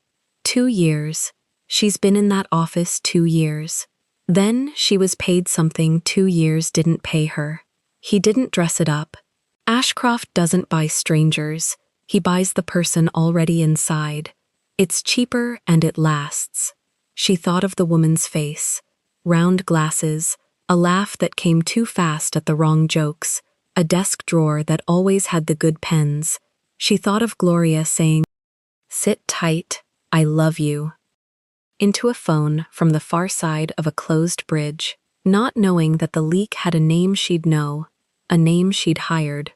2 years. She's been in that office 2 years. Then she was paid something 2 years didn't pay her. He didn't dress it up. Ashcroft doesn't buy strangers. He buys the person already inside. It's cheaper and it lasts. She thought of the woman's face. Round glasses, a laugh that came too fast at the wrong jokes, a desk drawer that always had the good pens. She thought of Gloria saying, "Sit tight, I love you," into a phone from the far side of a closed bridge, not knowing that the leak had a name she'd know, a name she'd hired.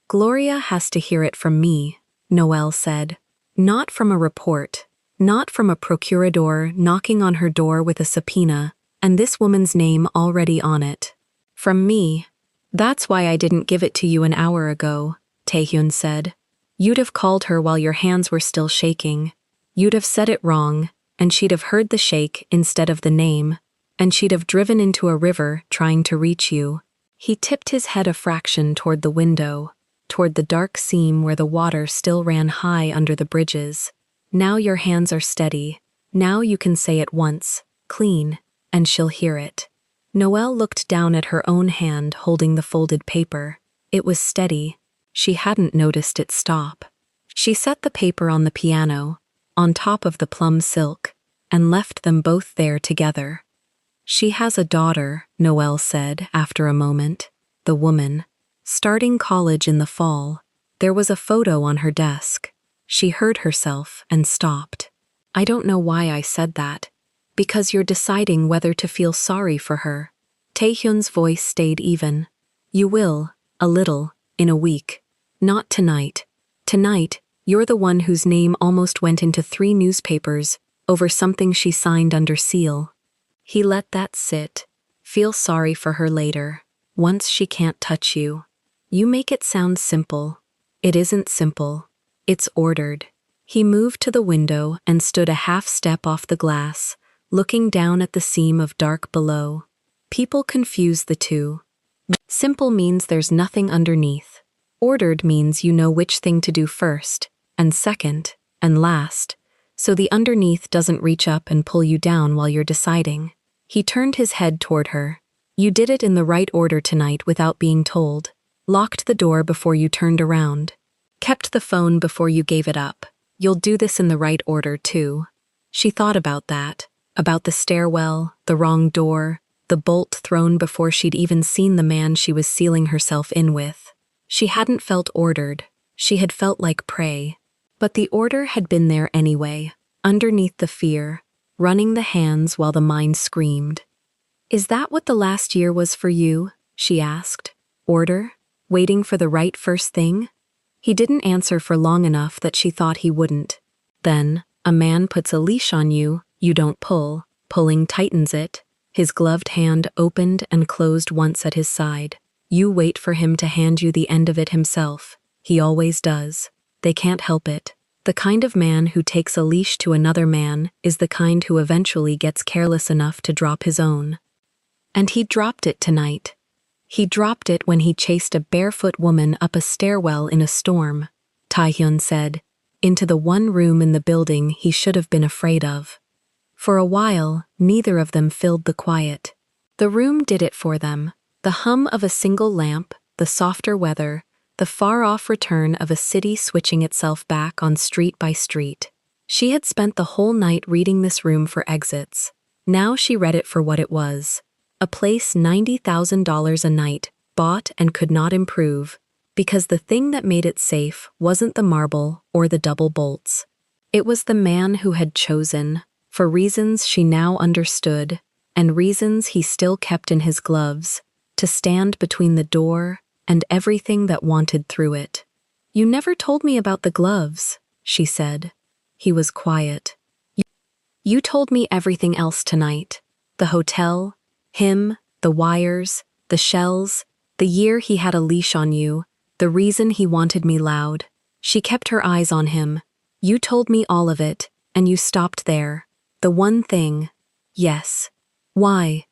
Gloria has to hear it from me, Noelle said. Not from a report, not from a procurador knocking on her door with a subpoena, and this woman's name already on it. From me. That's why I didn't give it to you an hour ago, Taehyun said. You'd have called her while your hands were still shaking. You'd have said it wrong, and she'd have heard the shake instead of the name, and she'd have driven into a river trying to reach you. He tipped his head a fraction toward the window, toward the dark seam where the water still ran high under the bridges. Now your hands are steady. Now you can say it once, clean, and she'll hear it. Noelle looked down at her own hand holding the folded paper. It was steady. She hadn't noticed it stop. She set the paper on the piano, on top of the plum silk, and left them both there together. She has a daughter, Noelle said after a moment. The woman. Starting college in the fall. There was a photo on her desk. She heard herself and stopped. I don't know why I said that. Because you're deciding whether to feel sorry for her. Taehyun's voice stayed even. You will, a little, in a week. Not tonight. Tonight, you're the one whose name almost went into 3 newspapers over something she signed under seal. He let that sit. Feel sorry for her later, once she can't touch you. You make it sound simple. It isn't simple. It's ordered. He moved to the window and stood a half step off the glass, looking down at the seam of dark below. People confuse the two. Simple means there's nothing underneath. Ordered means you know which thing to do first, and second, and last, so the underneath doesn't reach up and pull you down while you're deciding. He turned his head toward her. You did it in the right order tonight without being told. Locked the door before you turned around. Kept the phone before you gave it up. You'll do this in the right order, too. She thought about that. About the stairwell, the wrong door, the bolt thrown before she'd even seen the man she was sealing herself in with. She hadn't felt ordered, she had felt like prey. But the order had been there anyway, underneath the fear, running the hands while the mind screamed. "Is that what the last year was for you?" she asked. "Order? Waiting for the right first thing?" He didn't answer for long enough that she thought he wouldn't. Then, a man puts a leash on you, you don't pull. Pulling tightens it. His gloved hand opened and closed once at his side. You wait for him to hand you the end of it himself. He always does. They can't help it. The kind of man who takes a leash to another man is the kind who eventually gets careless enough to drop his own. And he dropped it tonight. He dropped it when he chased a barefoot woman up a stairwell in a storm, Taehyun said, into the one room in the building he should have been afraid of. For a while, neither of them filled the quiet. The room did it for them. The hum of a single lamp, the softer weather, the far-off return of a city switching itself back on street by street. She had spent the whole night reading this room for exits. Now she read it for what it was. A place $90,000 a night, bought and could not improve, because the thing that made it safe wasn't the marble or the double bolts. It was the man who had chosen, for reasons she now understood, and reasons he still kept in his gloves, to stand between the door and everything that wanted through it. "You never told me about the gloves," she said. He was quiet. "You told me everything else tonight. The hotel, him, the wires, the shells, the year he had a leash on you, the reason he wanted me loud." She kept her eyes on him. "You told me all of it, and you stopped there. The one thing." "Yes. Why?"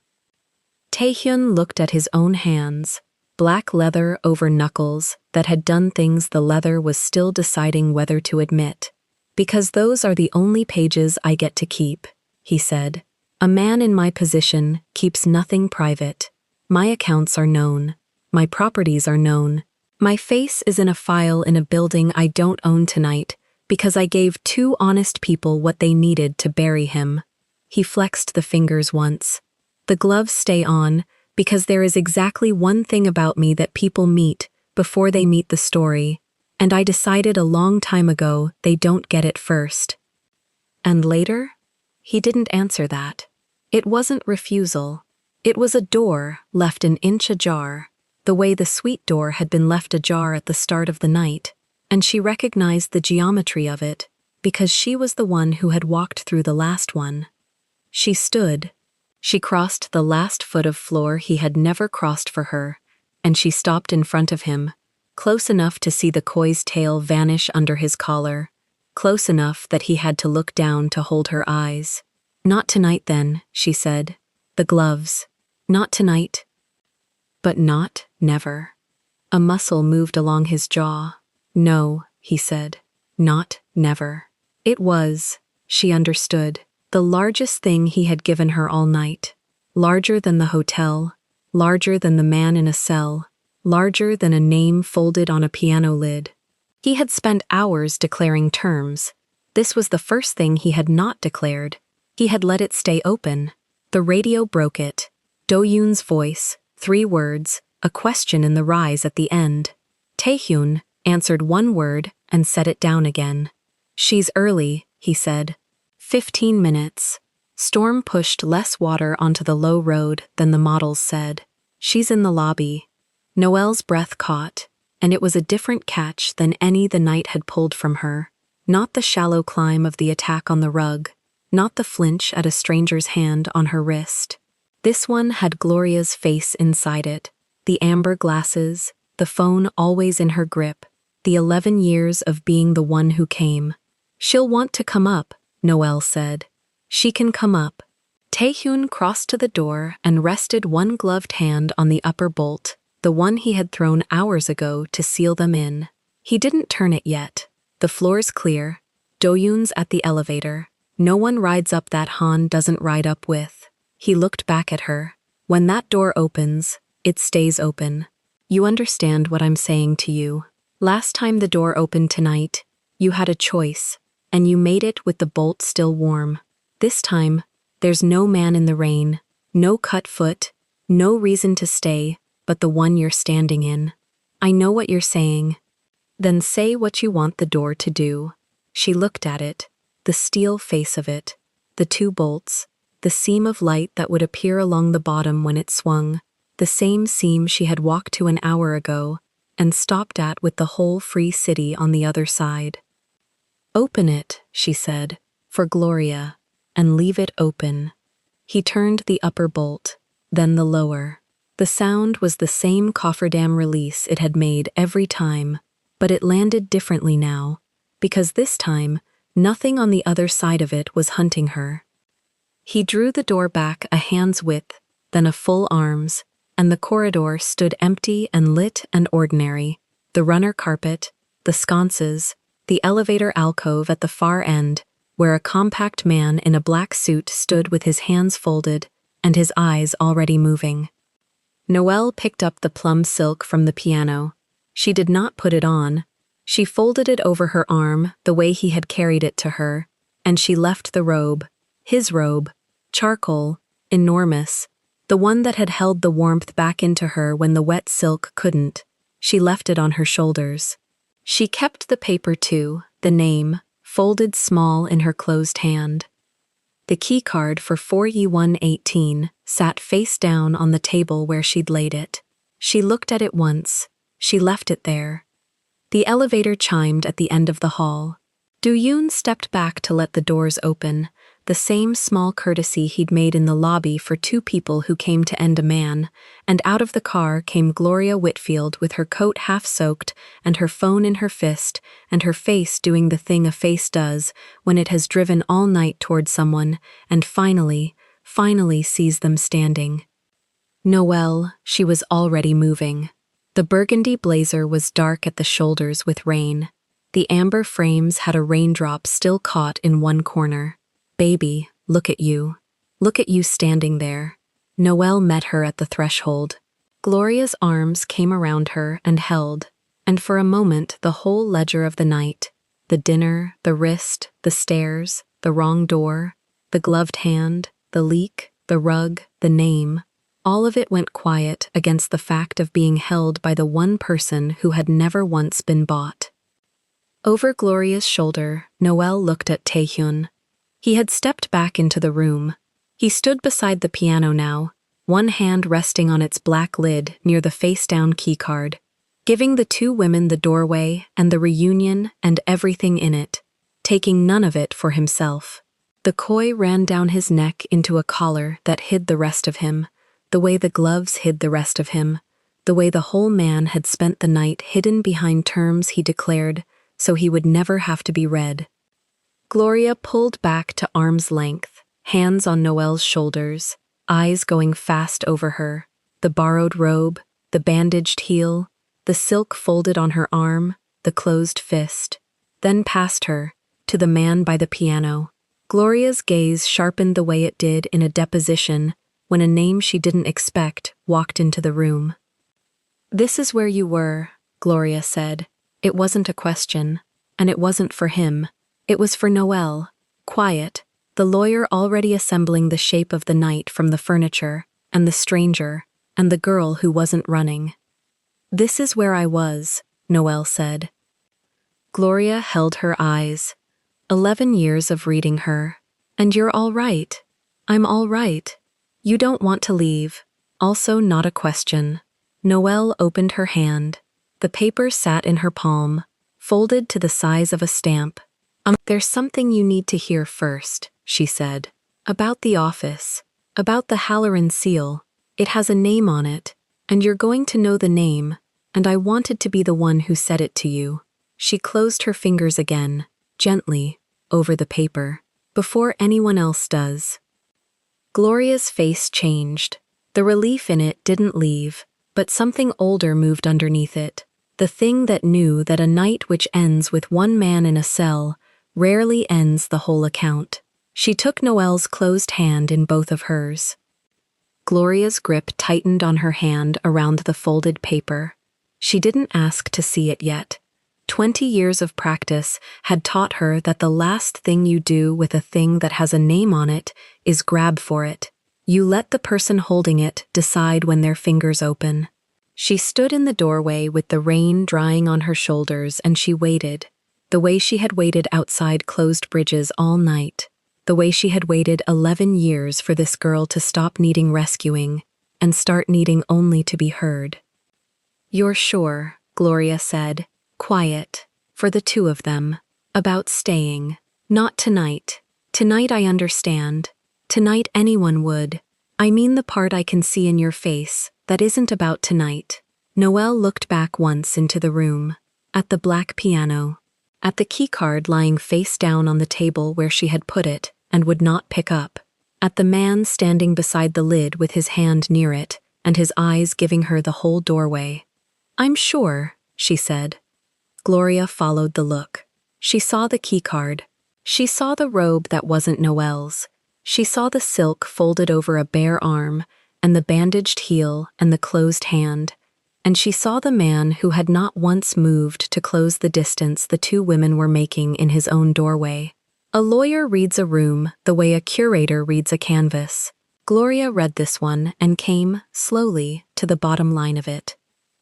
Taehyun looked at his own hands, black leather over knuckles that had done things the leather was still deciding whether to admit. "Because those are the only pages I get to keep," he said. "A man in my position keeps nothing private. My accounts are known. My properties are known. My face is in a file in a building I don't own tonight because I gave two honest people what they needed to bury him." He flexed the fingers once. "The gloves stay on because there is exactly one thing about me that people meet before they meet the story, and I decided a long time ago they don't get it first." "And later?" He didn't answer that. It wasn't refusal. It was a door left an inch ajar, the way the suite door had been left ajar at the start of the night, and she recognized the geometry of it because she was the one who had walked through the last one. She stood. She crossed the last foot of floor he had never crossed for her, and she stopped in front of him, close enough to see the koi's tail vanish under his collar, close enough that he had to look down to hold her eyes. "Not tonight then," she said. "The gloves. Not tonight." But not never. A muscle moved along his jaw. "No," he said. "Not never." It was, she understood, the largest thing he had given her all night. Larger than the hotel, larger than the man in a cell, larger than a name folded on a piano lid. He had spent hours declaring terms. This was the first thing he had not declared. He had let it stay open. The radio broke it. Do-yoon's voice, 3 words, a question in the rise at the end. Taehyun answered 1 word and set it down again. "She's early," he said. 15 minutes. Storm pushed less water onto the low road than the models said. "She's in the lobby." Noelle's breath caught, and it was a different catch than any the night had pulled from her. Not the shallow climb of the attack on the rug, not the flinch at a stranger's hand on her wrist. This one had Gloria's face inside it, the amber glasses, the phone always in her grip, the 11 years of being the one who came. "She'll want to come up," Noelle said. "She can come up." Taehyun crossed to the door and rested one gloved hand on the upper bolt, the one he had thrown hours ago to seal them in. He didn't turn it yet. The floor's clear. Do-yoon's at the elevator. No one rides up that Han doesn't ride up with. He looked back at her. "When that door opens, it stays open. You understand what I'm saying to you. Last time the door opened tonight, you had a choice, and you made it with the bolt still warm. This time, there's no man in the rain, No cut foot, no reason to stay, but the one you're standing in. I know what you're saying. Then say what you want the door to do. She looked at it, the steel face of it, the two bolts, the seam of light that would appear along the bottom when it swung, the same seam she had walked to an hour ago, and stopped at with the whole free city on the other side. Open it, she said, for Gloria, and leave it open. He turned the upper bolt, then the lower. The sound was the same cofferdam release it had made every time, but it landed differently now, because this time, nothing on the other side of it was hunting her. He drew the door back a hand's width, then a full arm's, and the corridor stood empty and lit and ordinary, the runner carpet, the sconces, the elevator alcove at the far end, where a compact man in a black suit stood with his hands folded and his eyes already moving. Noelle picked up the plum silk from the piano. She did not put it on. She folded it over her arm the way he had carried it to her, and she left the robe, his robe, charcoal, enormous, the one that had held the warmth back into her when the wet silk couldn't. She left it on her shoulders. She kept the paper too, the name, folded small in her closed hand. The keycard for 4E118 sat face down on the table where she'd laid it. She looked at it once. She left it there. The elevator chimed at the end of the hall. Du-Yoon stepped back to let the doors open, the same small courtesy he'd made in the lobby for two people who came to end a man, and out of the car came Gloria Whitfield with her coat half-soaked and her phone in her fist and her face doing the thing a face does when it has driven all night toward someone and finally sees them standing. Noelle, she was already moving. The burgundy blazer was dark at the shoulders with rain. The amber frames had a raindrop still caught in one corner. Baby, look at you. Look at you standing there. Noelle met her at the threshold. Gloria's arms came around her and held, and for a moment the whole ledger of the night, the dinner, the wrist, the stairs, the wrong door, the gloved hand, the leak, the rug, the name, all of it went quiet against the fact of being held by the one person who had never once been bought. Over Gloria's shoulder, Noelle looked at Taehyun. He had stepped back into the room. He stood beside the piano now, one hand resting on its black lid near the face-down keycard, giving the two women the doorway and the reunion and everything in it, taking none of it for himself. The koi ran down his neck into a collar that hid the rest of him, the way the gloves hid the rest of him, the way the whole man had spent the night hidden behind terms he declared so he would never have to be read. Gloria pulled back to arm's length, hands on Noelle's shoulders, eyes going fast over her, the borrowed robe, the bandaged heel, the silk folded on her arm, the closed fist, then past her, to the man by the piano. Gloria's gaze sharpened the way it did in a deposition when a name she didn't expect walked into the room. "This is where you were," Gloria said. It wasn't a question, and it wasn't for him. It was for Noelle, quiet, the lawyer already assembling the shape of the night from the furniture, and the stranger, and the girl who wasn't running. "This is where I was," Noelle said. Gloria held her eyes. 11 years of reading her. "And you're all right. I'm all right. You don't want to leave. Also not a question." Noelle opened her hand. The paper sat in her palm, folded to the size of a stamp. "There's something you need to hear first," she said. "About the office. About the Halloran seal. It has a name on it, and you're going to know the name, and I wanted to be the one who said it to you." She closed her fingers again, gently, over the paper, before anyone else does. Gloria's face changed. The relief in it didn't leave, but something older moved underneath it. The thing that knew that a night which ends with one man in a cell rarely ends the whole account. She took Noelle's closed hand in both of hers. Gloria's grip tightened on her hand around the folded paper. She didn't ask to see it yet. 20 years of practice had taught her that the last thing you do with a thing that has a name on it is grab for it. You let the person holding it decide when their fingers open. She stood in the doorway with the rain drying on her shoulders, and she waited, the way she had waited outside closed bridges all night, the way she had waited 11 years for this girl to stop needing rescuing and start needing only to be heard. "You're sure," Gloria said, quiet, for the two of them, "about staying? Not tonight. Tonight I understand. Tonight anyone would. I mean the part I can see in your face, that isn't about tonight." Noelle looked back once into the room, at the black piano, at the keycard lying face down on the table where she had put it and would not pick up, at the man standing beside the lid with his hand near it and his eyes giving her the whole doorway. "I'm sure," she said. Gloria followed the look. She saw the keycard. She saw the robe that wasn't Noelle's. She saw the silk folded over a bare arm, and the bandaged heel and the closed hand, and she saw the man who had not once moved to close the distance the two women were making in his own doorway. A lawyer reads a room the way a curator reads a canvas. Gloria read this one and came, slowly, to the bottom line of it.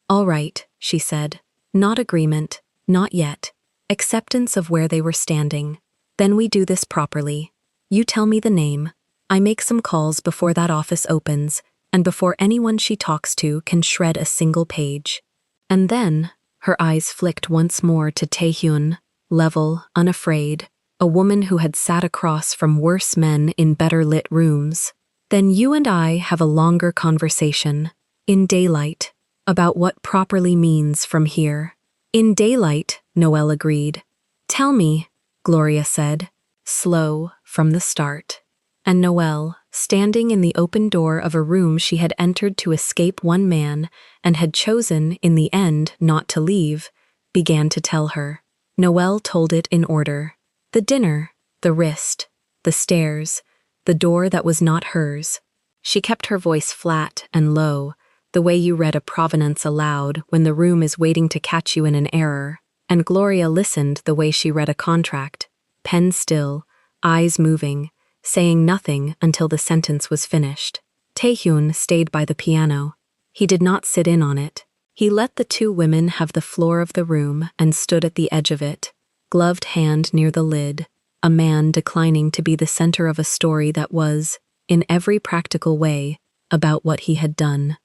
"All right," she said. "Not agreement, not yet. Acceptance of where they were standing. Then we do this properly. You tell me the name. I make some calls before that office opens, and before anyone she talks to can shred a single page." And then, her eyes flicked once more to Taehyun, level, unafraid, a woman who had sat across from worse men in better-lit rooms. "Then you and I have a longer conversation, in daylight, about what properly means from here." "In daylight," Noelle agreed. "Tell me," Gloria said, slow, from the start. And Noelle, standing in the open door of a room she had entered to escape one man and had chosen, in the end, not to leave, began to tell her. Noelle told it in order. The dinner, the wrist, the stairs, the door that was not hers. She kept her voice flat and low, the way you read a provenance aloud when the room is waiting to catch you in an error, and Gloria listened the way she read a contract, pen still, eyes moving, saying nothing until the sentence was finished. Taehyun stayed by the piano. He did not sit in on it. He let the two women have the floor of the room and stood at the edge of it, gloved hand near the lid, a man declining to be the center of a story that was, in every practical way, about what he had done.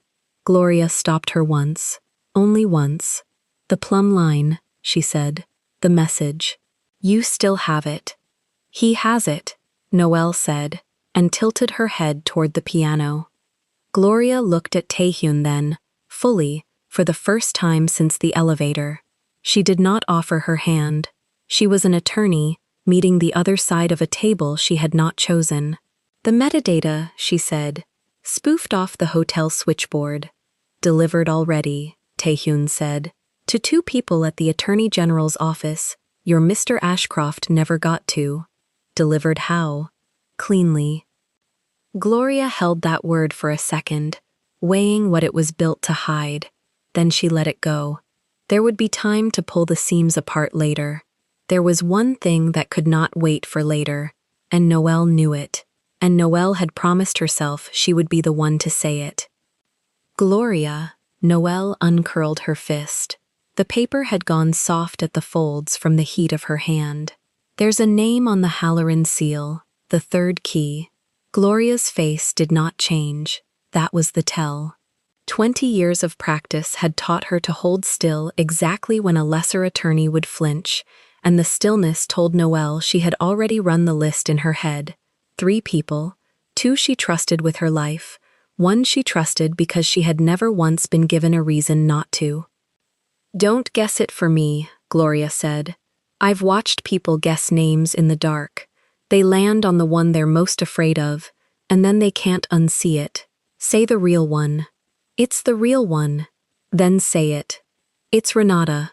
Gloria stopped her once, only once. "The plumb line," she said, "the message. You still have it." "He has it," Noelle said, and tilted her head toward the piano. Gloria looked at Taehyun then, fully, for the first time since the elevator. She did not offer her hand. She was an attorney, meeting the other side of a table she had not chosen. "The metadata," she said, spoofed off the hotel switchboard. "Delivered already," Taehyun said. "To two people at the Attorney General's office, your Mr. Ashcroft never got to." "Delivered how?" "Cleanly." Gloria held that word for a second, weighing what it was built to hide. Then she let it go. There would be time to pull the seams apart later. There was one thing that could not wait for later, and Noelle knew it. And Noelle had promised herself she would be the one to say it. "Gloria," Noelle uncurled her fist. The paper had gone soft at the folds from the heat of her hand. "There's a name on the Halloran seal, the third key." Gloria's face did not change. That was the tell. 20 years of practice had taught her to hold still exactly when a lesser attorney would flinch, and the stillness told Noelle she had already run the list in her head. 3 people, 2 she trusted with her life, 1 she trusted because she had never once been given a reason not to. "Don't guess it for me," Gloria said. "I've watched people guess names in the dark. They land on the one they're most afraid of, and then they can't unsee it. Say the real one." "It's the real one." "Then say it." "It's Renata."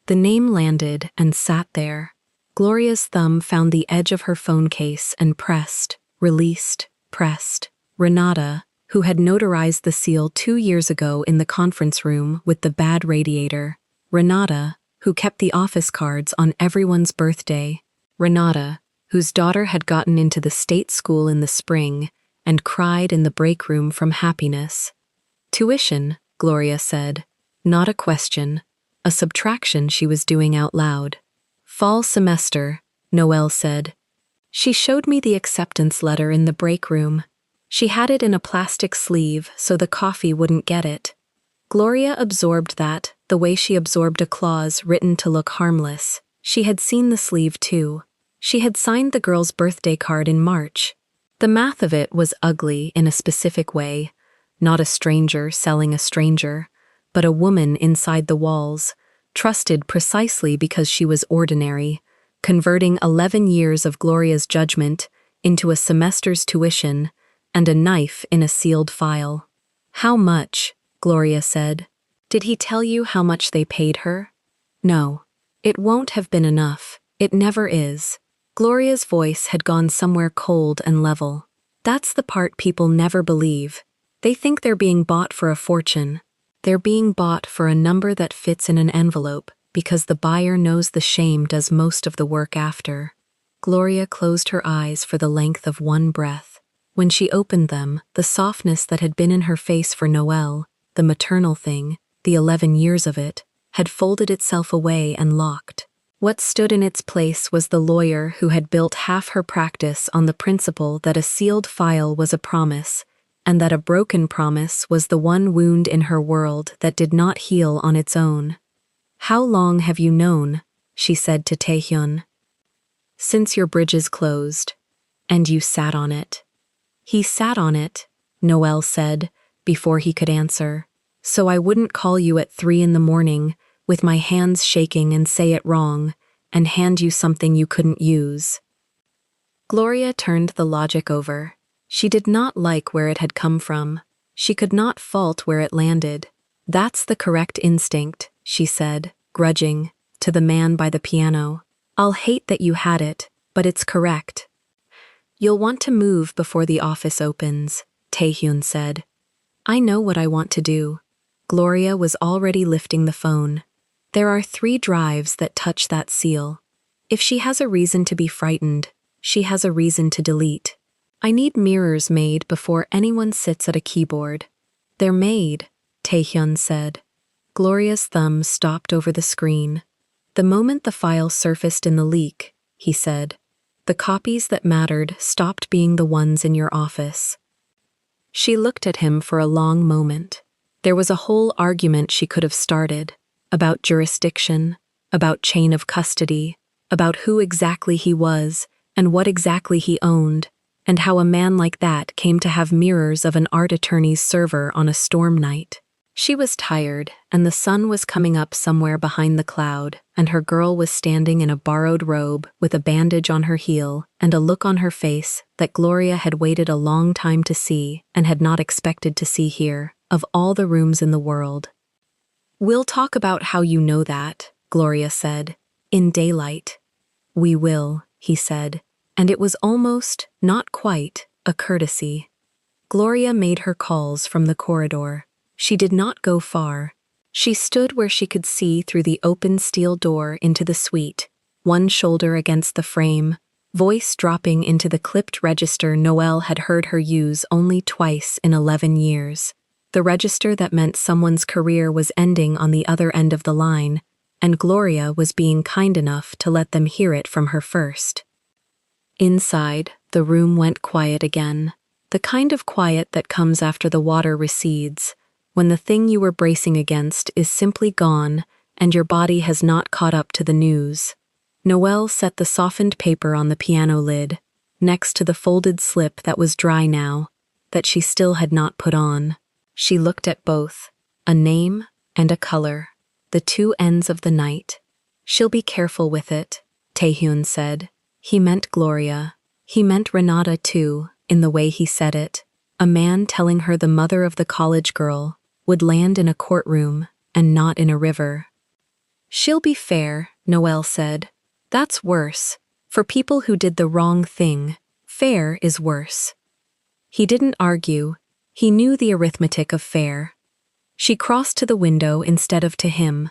The name landed and sat there. Gloria's thumb found the edge of her phone case and pressed, released, pressed. Renata, who had notarized the seal 2 years ago in the conference room with the bad radiator. Renata, who kept the office cards on everyone's birthday. Renata, whose daughter had gotten into the state school in the spring and cried in the break room from happiness. Tuition, Gloria said. Not a question. A subtraction she was doing out loud. Fall semester, Noelle said. She showed me the acceptance letter in the break room. She had it in a plastic sleeve so the coffee wouldn't get it. Gloria absorbed that, the way she absorbed a clause written to look harmless. She had seen the sleeve too. She had signed the girl's birthday card in March. The math of it was ugly in a specific way. Not a stranger selling a stranger, but a woman inside the walls, trusted precisely because she was ordinary, converting 11 years of Gloria's judgment into a semester's tuition and a knife in a sealed file. How much? Gloria said. Did he tell you how much they paid her? No. It won't have been enough. It never is. Gloria's voice had gone somewhere cold and level. That's the part people never believe. They think they're being bought for a fortune. They're being bought for a number that fits in an envelope because the buyer knows the shame does most of the work after. Gloria closed her eyes for the length of one breath. When she opened them, the softness that had been in her face for Noelle, the maternal thing, the 11 years of it, had folded itself away and locked. What stood in its place was the lawyer who had built half her practice on the principle that a sealed file was a promise, and that a broken promise was the one wound in her world that did not heal on its own. How long have you known? She said to Taehyun. Since your bridges closed. And you sat on it. He sat on it, Noelle said, before he could answer. So I wouldn't call you at 3 a.m, with my hands shaking and say it wrong, and hand you something you couldn't use. Gloria turned the logic over. She did not like where it had come from. She could not fault where it landed. That's the correct instinct, she said, grudging, to the man by the piano. I'll hate that you had it, but it's correct. You'll want to move before the office opens, Taehyun said. I know what I want to do. Gloria was already lifting the phone. There are 3 drives that touch that seal. If she has a reason to be frightened, she has a reason to delete. I need mirrors made before anyone sits at a keyboard. They're made, Taehyun said. Gloria's thumb stopped over the screen. The moment the file surfaced in the leak, he said, the copies that mattered stopped being the ones in your office. She looked at him for a long moment. There was a whole argument she could have started, about jurisdiction, about chain of custody, about who exactly he was and what exactly he owned, and how a man like that came to have mirrors of an art attorney's server on a storm night. She was tired, and the sun was coming up somewhere behind the cloud, and her girl was standing in a borrowed robe with a bandage on her heel and a look on her face that Gloria had waited a long time to see and had not expected to see here, of all the rooms in the world. We'll talk about how you know that, Gloria said, in daylight. We will, he said, and it was almost, not quite, a courtesy. Gloria made her calls from the corridor. She did not go far. She stood where she could see through the open steel door into the suite, one shoulder against the frame, voice dropping into the clipped register Noelle had heard her use only twice in 11 years. The register that meant someone's career was ending on the other end of the line, and Gloria was being kind enough to let them hear it from her first. Inside, the room went quiet again, the kind of quiet that comes after the water recedes, when the thing you were bracing against is simply gone and your body has not caught up to the news. Noelle set the softened paper on the piano lid, next to the folded slip that was dry now, that she still had not put on. She looked at both, a name and a color, the 2 ends of the night. She'll be careful with it, Taehyun said. He meant Gloria. He meant Renata too, in the way he said it. A man telling her the mother of the college girl would land in a courtroom and not in a river. She'll be fair, Noelle said. That's worse. For people who did the wrong thing, fair is worse. He didn't argue. He knew the arithmetic of fair. She crossed to the window instead of to him.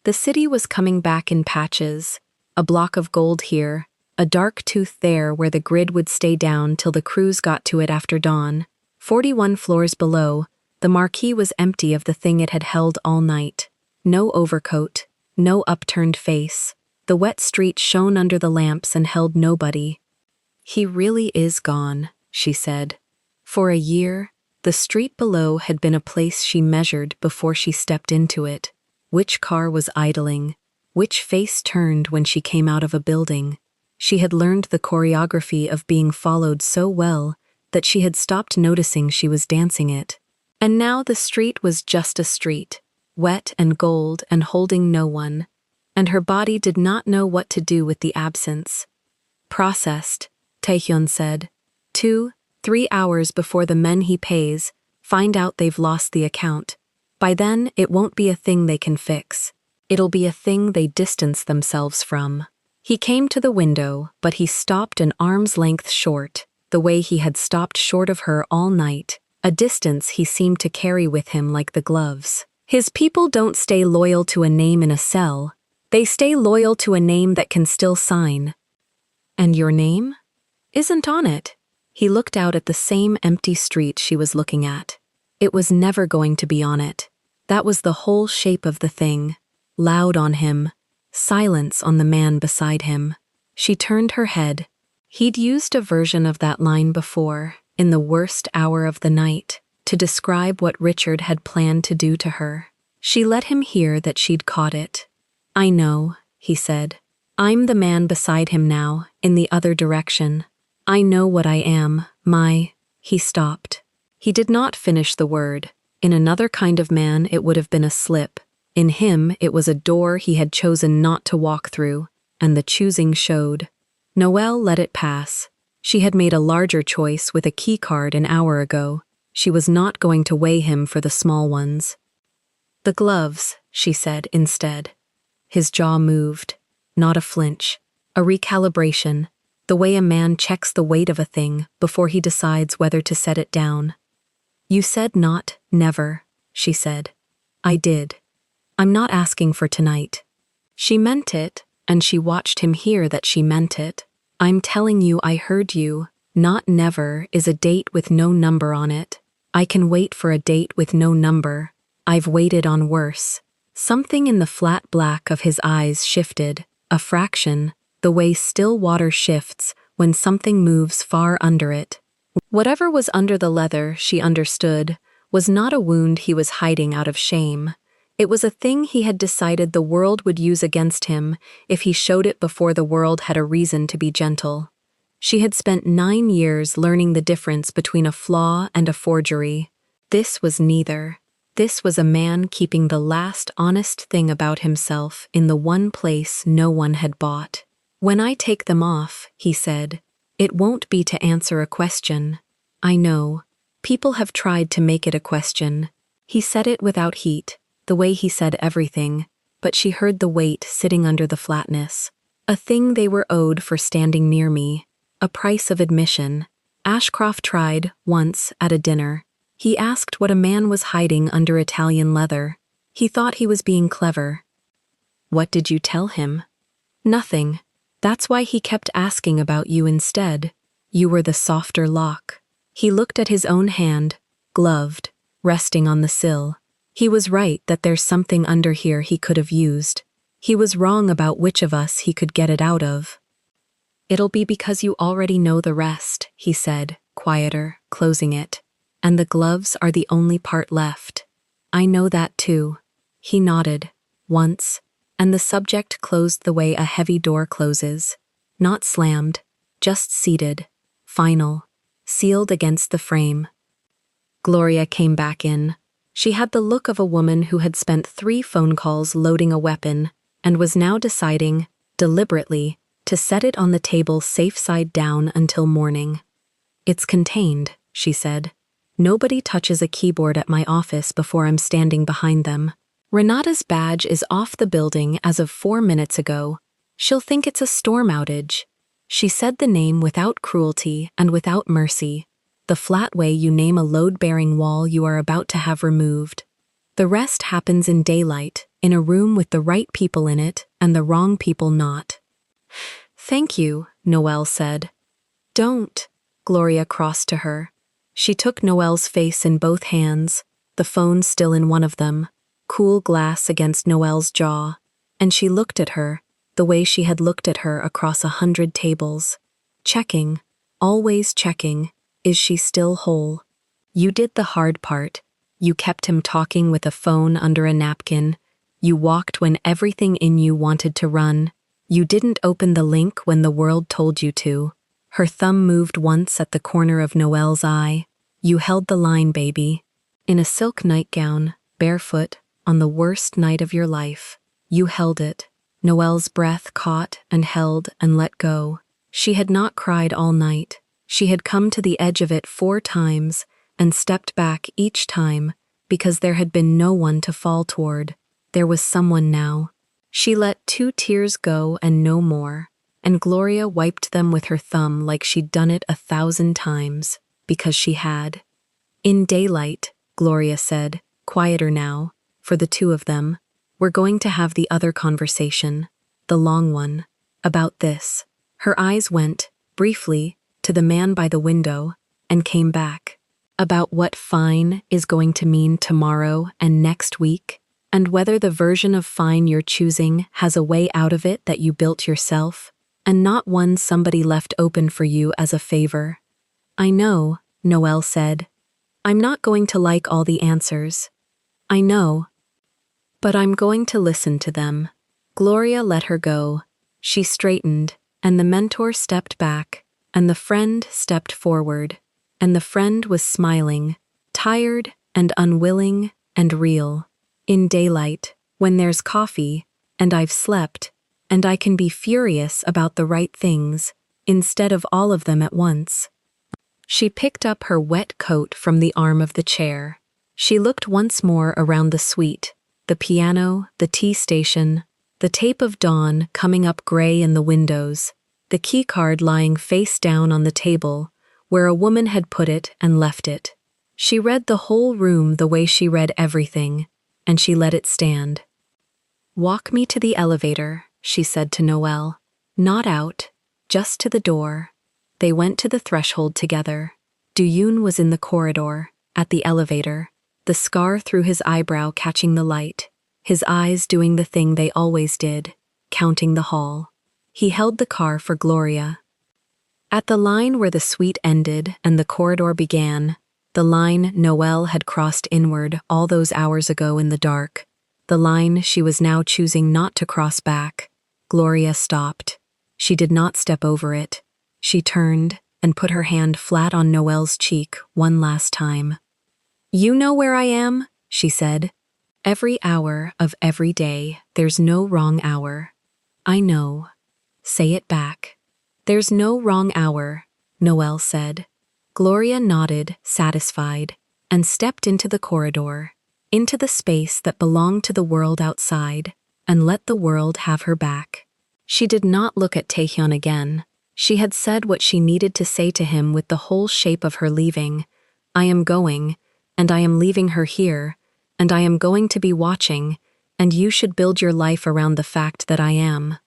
The city was coming back in patches, a block of gold here, A dark tooth there where the grid would stay down till the crews got to it after dawn. 41 floors below, the marquee was empty of the thing it had held all night. No overcoat, no upturned face. The wet street shone under the lamps and held nobody. "He really is gone," she said. For a year, the street below had been a place she measured before she stepped into it. Which car was idling? Which face turned when she came out of a building? She had learned the choreography of being followed so well that she had stopped noticing she was dancing it. And now the street was just a street, wet and gold and holding no one, and her body did not know what to do with the absence. "Processed," Taehyun said. 2-3 hours before the men he pays find out they've lost the account. By then, it won't be a thing they can fix. It'll be a thing they distance themselves from. He came to the window, but he stopped an arm's length short, the way he had stopped short of her all night, a distance he seemed to carry with him like the gloves. His people don't stay loyal to a name in a cell. They stay loyal to a name that can still sign. "And your name?" "Isn't on it." He looked out at the same empty street she was looking at. It was never going to be on it. That was the whole shape of the thing. Loud on him. Silence on the man beside him. She turned her head. He'd used a version of that line before, in the worst hour of the night, to describe what Richard had planned to do to her. She let him hear that she'd caught it. "I know," he said. "I'm the man beside him now, in the other direction. I know what I am, He stopped. He did not finish the word. In another kind of man it would have been a slip. In him it was a door he had chosen not to walk through, and the choosing showed. Noelle let it pass. She had made a larger choice with a key card an hour ago. She was not going to weigh him for the small ones. "The gloves," she said instead. His jaw moved. Not a flinch. A recalibration. The way a man checks the weight of a thing before he decides whether to set it down. "You said not, never," she said. "I did. I'm not asking for tonight." She meant it, and she watched him hear that she meant it. "I'm telling you I heard you. Not never is a date with no number on it. I can wait for a date with no number. I've waited on worse." Something in the flat black of his eyes shifted, a fraction, the way still water shifts when something moves far under it. Whatever was under the leather, she understood, was not a wound he was hiding out of shame. It was a thing he had decided the world would use against him if he showed it before the world had a reason to be gentle. She had spent 9 years learning the difference between a flaw and a forgery. This was neither. This was a man keeping the last honest thing about himself in the one place no one had bought. "When I take them off," he said, "it won't be to answer a question. I know. People have tried to make it a question." He said it without heat, the way he said everything, but she heard the weight sitting under the flatness. A thing they were owed for standing near me. A price of admission. Ashcroft tried, once, at a dinner. He asked what a man was hiding under Italian leather. He thought he was being clever. "What did you tell him?" "Nothing. That's why he kept asking about you instead. You were the softer lock." He looked at his own hand, gloved, resting on the sill. He was right that there's something under here he could have used. He was wrong about which of us he could get it out of. "It'll be because you already know the rest," he said, quieter, closing it. "And the gloves are the only part left." "I know that too." He nodded, once, and the subject closed the way a heavy door closes. Not slammed, just seated, final, sealed against the frame. Gloria came back in. She had the look of a woman who had spent 3 phone calls loading a weapon and was now deciding, deliberately, to set it on the table safe side down until morning. "It's contained," she said. "Nobody touches a keyboard at my office before I'm standing behind them. Renata's badge is off the building as of 4 minutes ago. She'll think it's a storm outage." She said the name without cruelty and without mercy, the flat way you name a load-bearing wall you are about to have removed. The rest happens in daylight, in a room with the right people in it and the wrong people not. Thank you, Noelle said. Don't. Gloria crossed to her. She took Noelle's face in both hands, the phone still in one of them, cool glass against Noelle's jaw, and she looked at her, the way she had looked at her across 100 tables. Checking, always checking, is she still whole? You did the hard part. You kept him talking with a phone under a napkin. You walked when everything in you wanted to run. You didn't open the link when the world told you to. Her thumb moved once at the corner of Noelle's eye. You held the line, baby. In a silk nightgown, barefoot, on the worst night of your life. You held it. Noelle's breath caught and held and let go. She had not cried all night. She had come to the edge of it 4 times and stepped back each time because there had been no one to fall toward. There was someone now. She let 2 tears go and no more, and Gloria wiped them with her thumb like she'd done it 1,000 times, because she had. In daylight, Gloria said, quieter now, for the 2 of them, we're going to have the other conversation, the long one, about this. Her eyes went, briefly, to the man by the window, and came back. About what fine is going to mean tomorrow and next week, and whether the version of fine you're choosing has a way out of it that you built yourself, and not one somebody left open for you as a favor. I know, Noelle said. I'm not going to like all the answers. I know. But I'm going to listen to them. Gloria let her go. She straightened, and the mentor stepped back, and the friend stepped forward, and the friend was smiling, tired and unwilling and real. In daylight, when there's coffee, and I've slept, and I can be furious about the right things, instead of all of them at once. She picked up her wet coat from the arm of the chair. She looked once more around the suite, the piano, the tea station, the tape of dawn coming up gray in the windows, the keycard lying face down on the table, where a woman had put it and left it. She read the whole room the way she read everything, and she let it stand. Walk me to the elevator, she said to Noelle. Not out, just to the door. They went to the threshold together. Duyun was in the corridor, at the elevator, the scar through his eyebrow catching the light, his eyes doing the thing they always did, counting the hall. He held the car for Gloria. At the line where the suite ended and the corridor began, the line Noelle had crossed inward all those hours ago in the dark, the line she was now choosing not to cross back, Gloria stopped. She did not step over it. She turned and put her hand flat on Noelle's cheek one last time. You know where I am, she said. Every hour of every day, there's no wrong hour. I know. Say it back. There's no wrong hour, Noelle said. Gloria nodded, satisfied, and stepped into the corridor, into the space that belonged to the world outside, and let the world have her back. She did not look at Taehyun again. She had said what she needed to say to him with the whole shape of her leaving. I am going, and I am leaving her here, and I am going to be watching, and you should build your life around the fact that I am.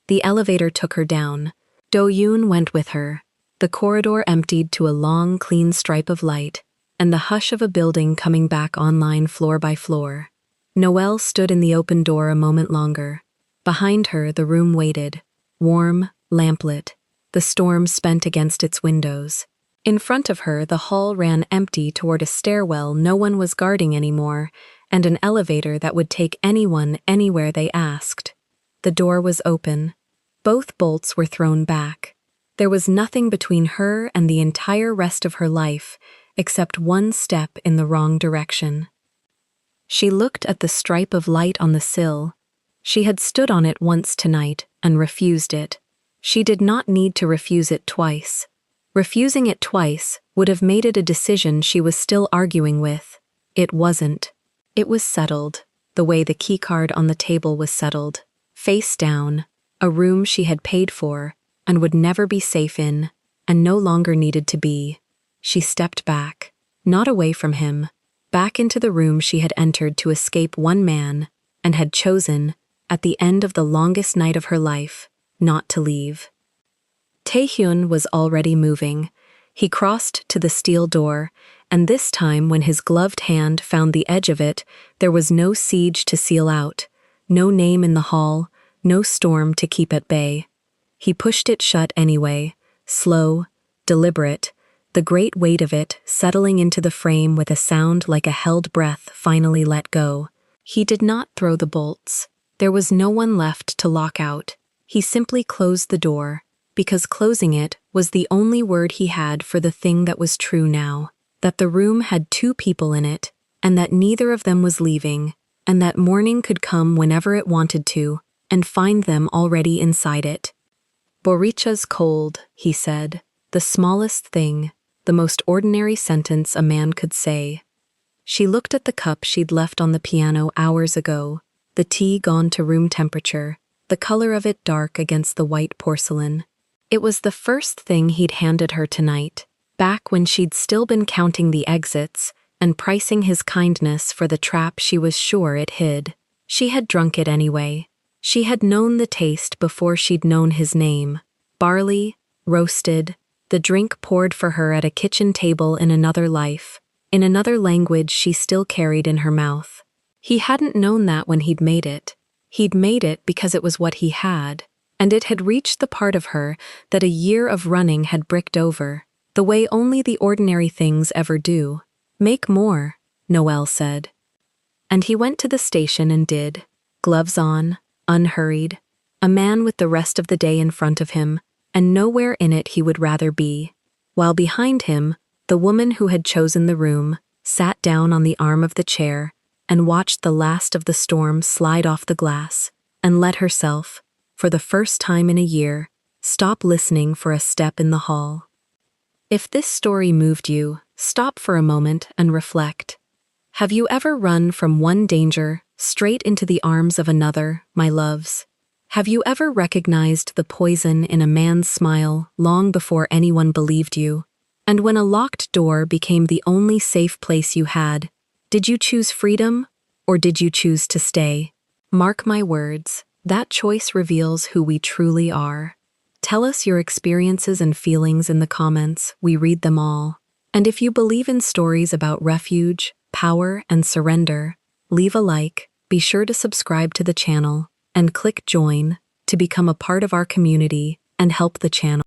The elevator took her down. Do-yoon went with her. The corridor emptied to a long, clean stripe of light, and the hush of a building coming back online floor by floor. Noelle stood in the open door a moment longer. Behind her, the room waited, warm, lamplit, the storm spent against its windows. In front of her, the hall ran empty toward a stairwell no one was guarding anymore, and an elevator that would take anyone anywhere they asked. The door was open. Both bolts were thrown back. There was nothing between her and the entire rest of her life, except one step in the wrong direction. She looked at the stripe of light on the sill. She had stood on it once tonight and refused it. She did not need to refuse it twice. Refusing it twice would have made it a decision she was still arguing with. It wasn't. It was settled, the way the keycard on the table was settled. Face down, a room she had paid for, and would never be safe in, and no longer needed to be. She stepped back, not away from him, back into the room she had entered to escape one man, and had chosen, at the end of the longest night of her life, not to leave. Taehyun was already moving. He crossed to the steel door, and this time when his gloved hand found the edge of it, there was no siege to seal out, no name in the hall, no storm to keep at bay. He pushed it shut anyway, slow, deliberate, the great weight of it settling into the frame with a sound like a held breath finally let go. He did not throw the bolts. There was no one left to lock out. He simply closed the door, because closing it was the only word he had for the thing that was true now, that the room had two people in it, and that neither of them was leaving, and that morning could come whenever it wanted to, and find them already inside it. "Boricha's cold," he said, the smallest thing, the most ordinary sentence a man could say. She looked at the cup she'd left on the piano hours ago, the tea gone to room temperature, the color of it dark against the white porcelain. It was the first thing he'd handed her tonight, back when she'd still been counting the exits and pricing his kindness for the trap she was sure it hid. She had drunk it anyway. She had known the taste before she'd known his name. Barley, roasted, the drink poured for her at a kitchen table in another life, in another language she still carried in her mouth. He hadn't known that when he'd made it. He'd made it because it was what he had, and it had reached the part of her that a year of running had bricked over, the way only the ordinary things ever do. "Make more," Noelle said. And he went to the station and did, gloves on, unhurried, a man with the rest of the day in front of him, and nowhere in it he would rather be, while behind him, the woman who had chosen the room sat down on the arm of the chair and watched the last of the storm slide off the glass, and let herself, for the first time in a year, stop listening for a step in the hall. If this story moved you, stop for a moment and reflect. Have you ever run from one danger straight into the arms of another, my loves? Have you ever recognized the poison in a man's smile long before anyone believed you? And when a locked door became the only safe place you had, did you choose freedom, or did you choose to stay? Mark my words, that choice reveals who we truly are. Tell us your experiences and feelings in the comments, we read them all. And if you believe in stories about refuge, power, and surrender, leave a like, be sure to subscribe to the channel, and click join to become a part of our community and help the channel.